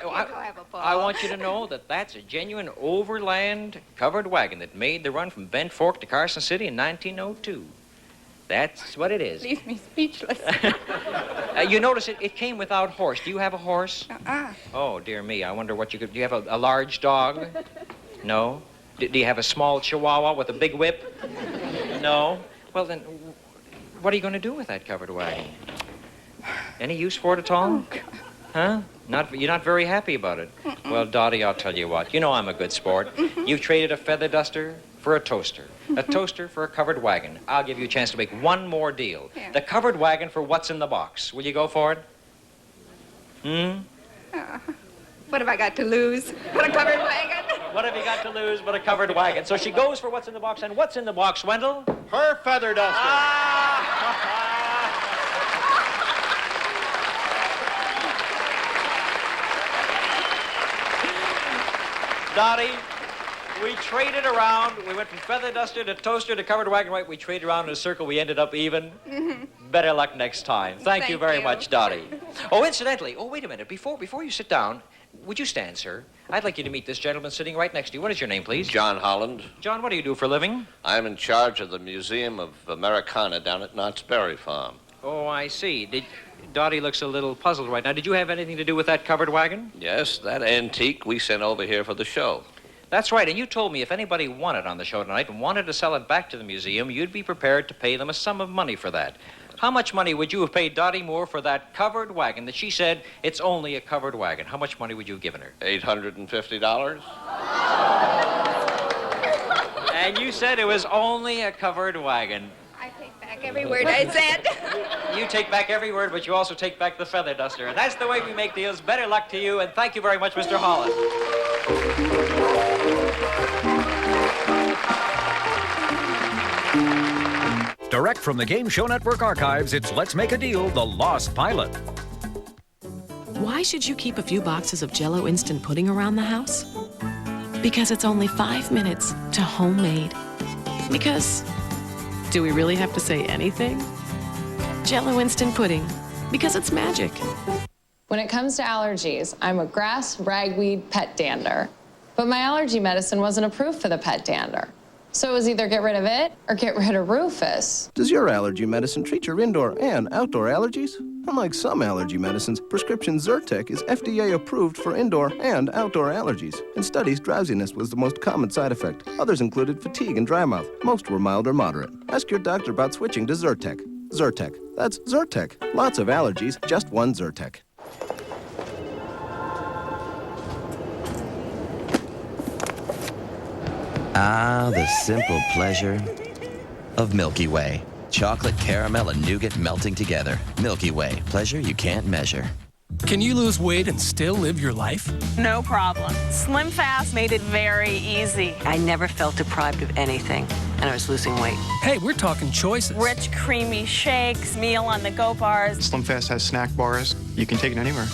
I want you to know that that's a genuine overland covered wagon that made the run from Bend Fork to Carson City in 1902. That's what it is. Leaves me speechless. You notice it came without horse. Do you have a horse? Uh-uh. Oh, dear me. I wonder what you could... Do you have a large dog? No? Do you have a small chihuahua with a big whip? No? Well, then, what are you going to do with that covered wagon? Any use for it at all? Oh, God. Huh? You're not very happy about it. Well, Dottie, I'll tell you what. You know I'm a good sport. You've traded a feather duster for a toaster. A toaster for a covered wagon. I'll give you a chance to make one more deal. Yeah. The covered wagon for what's in the box. Will you go for it? What have I got to lose? But a covered wagon? What have you got to lose but a covered wagon? So she goes for what's in the box. And what's in the box, Wendell? Her feather duster. Dottie, we traded around. We went from feather duster to toaster to covered wagon. Right, we traded around in a circle. We ended up even. Better luck next time. Thank you very much, Dottie. Oh, incidentally, wait a minute. Before you sit down, would you stand, sir? I'd like you to meet this gentleman sitting right next to you. What is your name, please? John Holland. John, what do you do for a living? I'm in charge of the Museum of Americana down at Knott's Berry Farm. Oh, I see. Dottie looks a little puzzled right now. Did you have anything to do with that covered wagon? Yes, that antique we sent over here for the show. That's right, and you told me if anybody won it on the show tonight and wanted to sell it back to the museum, you'd be prepared to pay them a sum of money for that. How much money would you have paid Dottie Moore for that covered wagon that she said it's only a covered wagon? How much money would you have given her? $850. And you said it was only a covered wagon. I take back every word I said. You take back every word, but you also take back the feather duster. And that's the way we make deals. Better luck to you, and thank you very much, Mr. Holland. Direct from the Game Show Network archives, it's Let's Make a Deal, The Lost Pilot. Why should you keep a few boxes of Jell-O instant pudding around the house? Because it's only 5 minutes to homemade. Because, do we really have to say anything? Jell-O Instant Pudding, because it's magic. When it comes to allergies, I'm a grass, ragweed, pet dander. But my allergy medicine wasn't approved for the pet dander. So it was either get rid of it or get rid of Rufus. Does your allergy medicine treat your indoor and outdoor allergies? Unlike some allergy medicines, prescription Zyrtec is FDA approved for indoor and outdoor allergies. In studies, drowsiness was the most common side effect. Others included fatigue and dry mouth. Most were mild or moderate. Ask your doctor about switching to Zyrtec. Zyrtec. That's Zyrtec. Lots of allergies, just one Zyrtec. Ah, the simple pleasure of Milky Way. Chocolate, caramel, and nougat melting together. Milky Way. Pleasure you can't measure. Can you lose weight and still live your life? No problem. Slim Fast made it very easy. I never felt deprived of anything, and I was losing weight. Hey, we're talking choices. Rich, creamy shakes, meal on the go bars. Slim Fast has snack bars. You can take it anywhere.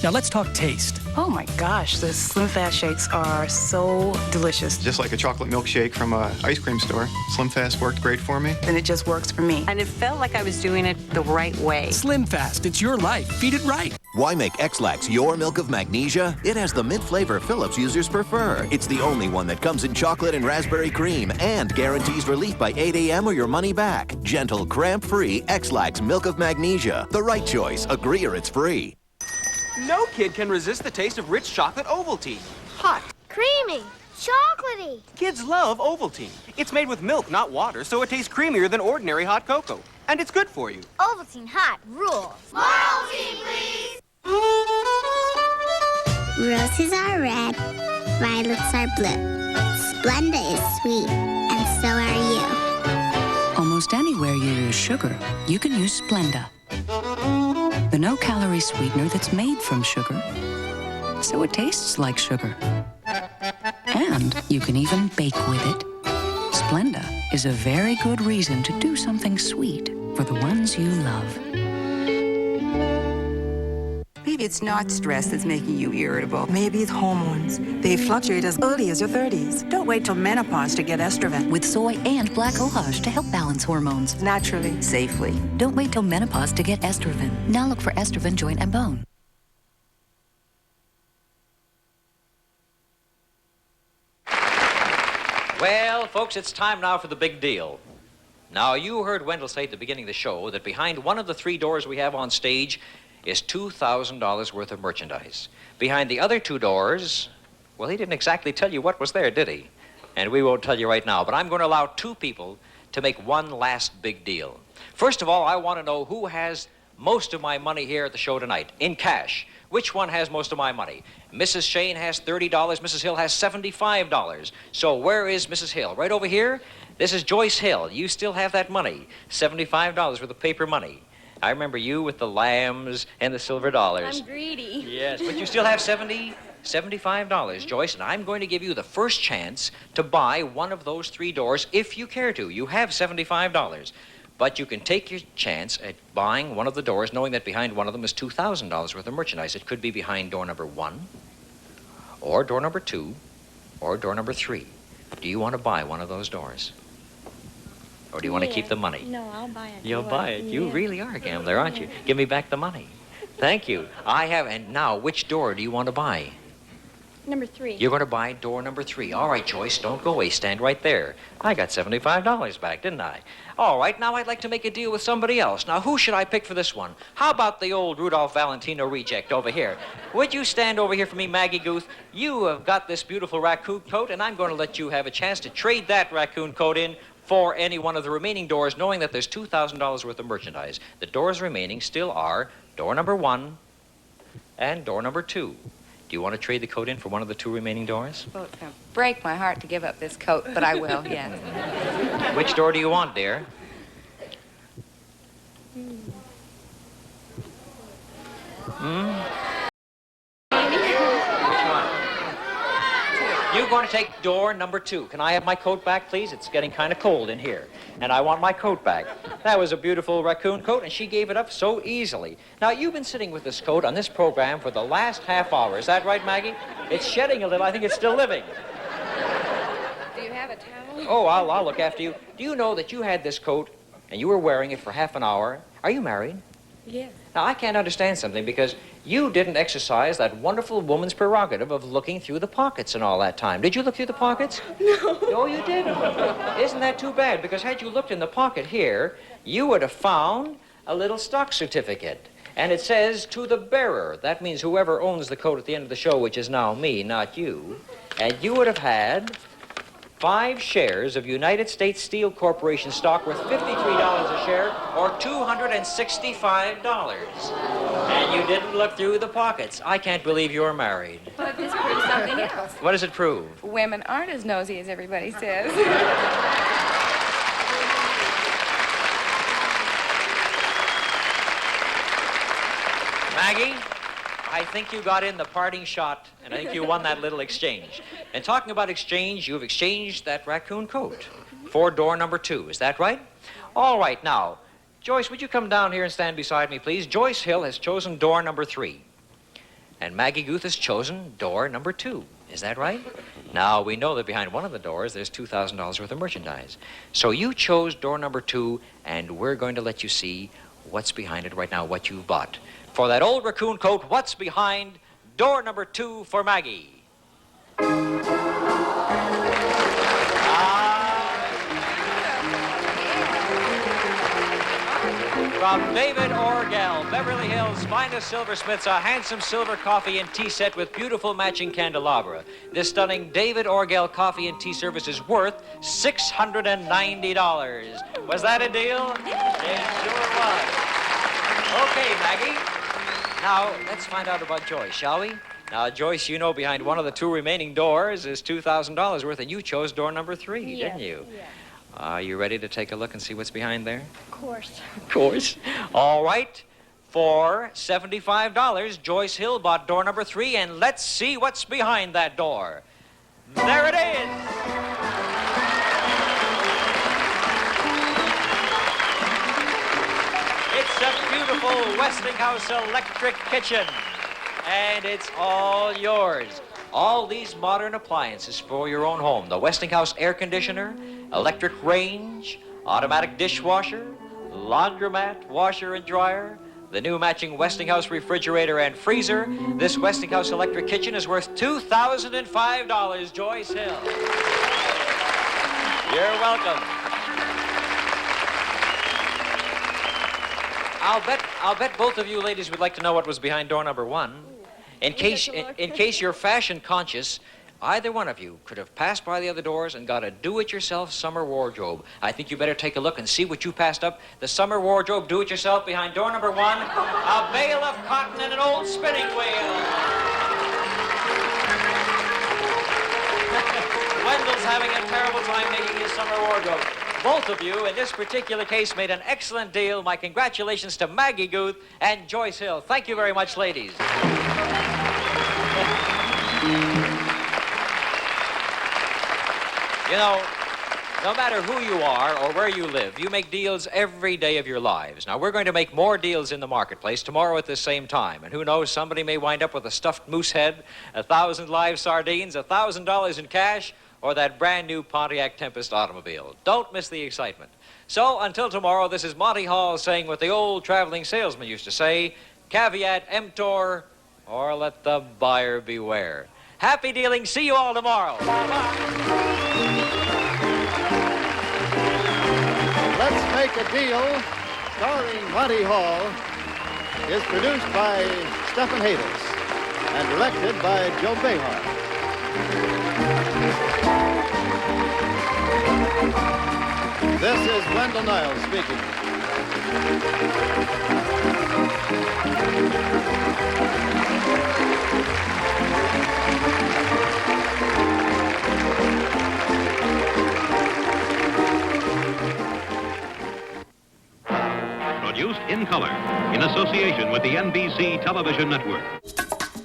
Now let's talk taste. Oh my gosh, the Slim Fast shakes are so delicious. Just like a chocolate milkshake from an ice cream store. Slim Fast worked great for me. And it just works for me. And it felt like I was doing it the right way. Slim Fast, it's your life. Feed it right. Why make X-Lax your milk of magnesia? It has the mint flavor Philips users prefer. It's the only one that comes in chocolate and raspberry cream and guarantees relief by 8 a.m. or your money back. Gentle, cramp-free X-Lax milk of magnesia. The right choice. Agree or it's free. No kid can resist the taste of rich chocolate Ovaltine. Hot. Creamy. Chocolatey. Kids love Ovaltine. It's made with milk, not water, so it tastes creamier than ordinary hot cocoa. And it's good for you. Ovaltine Hot rules. More Ovaltine, please. Roses are red. Violets are blue. Splenda is sweet. And so are you. Almost anywhere you use sugar, you can use Splenda. The no-calorie sweetener that's made from sugar, so it tastes like sugar. And you can even bake with it. Splenda is a very good reason to do something sweet for the ones you love. Maybe it's not stress that's making you irritable. Maybe it's hormones. They fluctuate as early as your 30s. Don't wait till menopause to get Estroven. With soy and black cohosh to help balance hormones. Naturally, safely. Don't wait till menopause to get Estroven. Now look for Estroven Joint and Bone. Well, folks, it's time now for the big deal. Now, you heard Wendell say at the beginning of the show that behind one of the 3 doors we have on stage is $2,000 worth of merchandise. Behind the other 2 doors, well, he didn't exactly tell you what was there, did he? And we won't tell you right now, but I'm going to allow 2 people to make one last big deal. First of all, I want to know who has most of my money here at the show tonight, in cash. Which one has most of my money? Mrs. Shane has $30, Mrs. Hill has $75. So where is Mrs. Hill? Right over here? This is Joyce Hill. You still have that money, $75 worth of paper money. I remember you with the lambs and the silver dollars. I'm greedy. Yes, but you still have $75, Joyce, and I'm going to give you the first chance to buy one of those 3 doors if you care to. You have $75, but you can take your chance at buying one of the doors knowing that behind one of them is $2,000 worth of merchandise. It could be behind door number 1, or door number 2, or door number 3. Do you want to buy one of those doors? Or do you want to keep the money? No, I'll buy it. You'll buy it. You really are a gambler, aren't you? Give me back the money. Thank you. I have, and now, which door do you want to buy? Number 3. You're going to buy door number 3. All right, Joyce, don't go away. Stand right there. I got $75 back, didn't I? All right, now I'd like to make a deal with somebody else. Now, who should I pick for this one? How about the old Rudolph Valentino reject over here? Would you stand over here for me, Maggie Guth? You have got this beautiful raccoon coat, and I'm going to let you have a chance to trade that raccoon coat in for any one of the remaining doors, knowing that there's $2,000 worth of merchandise. The doors remaining still are door number 1 and door number 2. Do you want to trade the coat in for one of the 2 remaining doors? Well, it's going to break my heart to give up this coat, but I will, yes. Which door do you want, dear? You're going to take door number 2. Can I have my coat back, please? It's getting kind of cold in here, and I want my coat back. That was a beautiful raccoon coat, and she gave it up so easily. Now, you've been sitting with this coat on this program for the last half hour. Is that right, Maggie? It's shedding a little. I think it's still living. Oh, I'll look after you. Do you know that you had this coat and you were wearing it for half an hour? Are you married? Yes. Now, I can't understand something because you didn't exercise that wonderful woman's prerogative of looking through the pockets and all that time. Did you look through the pockets? No. No, you didn't. Isn't that too bad? Because had you looked in the pocket here, you would have found a little stock certificate. And it says, to the bearer. That means whoever owns the coat at the end of the show, which is now me, not you. And you would have had 5 shares of United States Steel Corporation stock worth $53 a share, or $265. And you didn't look through the pockets. I can't believe you're married. But this proves something else. What does it prove? Women aren't as nosy as everybody says. Maggie, I think you got in the parting shot, and I think you won that little exchange. And talking about exchange, you've exchanged that raccoon coat for door number 2. Is that right? All right, now, Joyce, would you come down here and stand beside me, please? Joyce Hill has chosen door number 3. And Maggie Guth has chosen door number 2. Is that right? Now, we know that behind one of the doors, there's $2,000 worth of merchandise. So you chose door number 2, and we're going to let you see what's behind it right now, what you've bought. For that old raccoon coat, what's behind door number 2 for Maggie? From David Orgel, Beverly Hills' finest silversmiths, a handsome silver coffee and tea set with beautiful matching candelabra. This stunning David Orgel coffee and tea service is worth $690. Was that a deal? It sure was. Okay, Maggie. Now, let's find out about Joyce, shall we? Now, Joyce, you know behind one of the 2 remaining doors is $2,000 worth, and you chose door number 3, didn't you? Yes. Are you ready to take a look and see what's behind there? Of course. Of course. All right. For $75, Joyce Hill bought door number 3, and let's see what's behind that door. There it is. It's a beautiful Westinghouse electric kitchen, and it's all yours. All these modern appliances for your own home. The Westinghouse air conditioner, electric range, automatic dishwasher, laundromat, washer and dryer, the new matching Westinghouse refrigerator and freezer. This Westinghouse electric kitchen is worth $2,005, Joyce Hill. You're welcome. I'll bet both of you ladies would like to know what was behind door number 1. In case you're fashion conscious, either one of you could have passed by the other doors and got a do-it-yourself summer wardrobe. I think you better take a look and see what you passed up. The summer wardrobe do-it-yourself behind door number 1, a bale of cotton and an old spinning wheel. Wendell's having a terrible time making his summer wardrobe. Both of you, in this particular case, made an excellent deal. My congratulations to Maggie Guth and Joyce Hill. Thank you very much, ladies. You know, no matter who you are or where you live, you make deals every day of your lives. Now, we're going to make more deals in the marketplace tomorrow at the same time. And who knows, somebody may wind up with a stuffed moose head, 1,000 live sardines, $1,000 in cash, or that brand new Pontiac Tempest automobile. Don't miss the excitement. So, until tomorrow, this is Monty Hall saying what the old traveling salesman used to say, caveat emptor, or let the buyer beware. Happy dealing. See you all tomorrow. Bye-bye. Let's Make a Deal, starring Monty Hall, is produced by Stephen Hadis and directed by Joe Behar. This is Wendell Niles speaking. Produced in color in association with the NBC Television Network.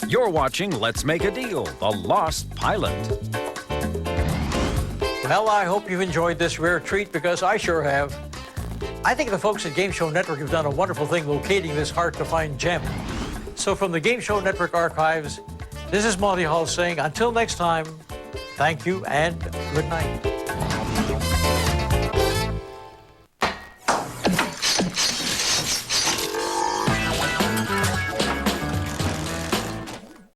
You're watching Let's Make a Deal, The Lost Pilot. Well, I hope you've enjoyed this rare treat because I sure have. I think the folks at Game Show Network have done a wonderful thing locating this hard-to-find gem. So from the Game Show Network archives, this is Monty Hall saying, until next time, thank you and good night.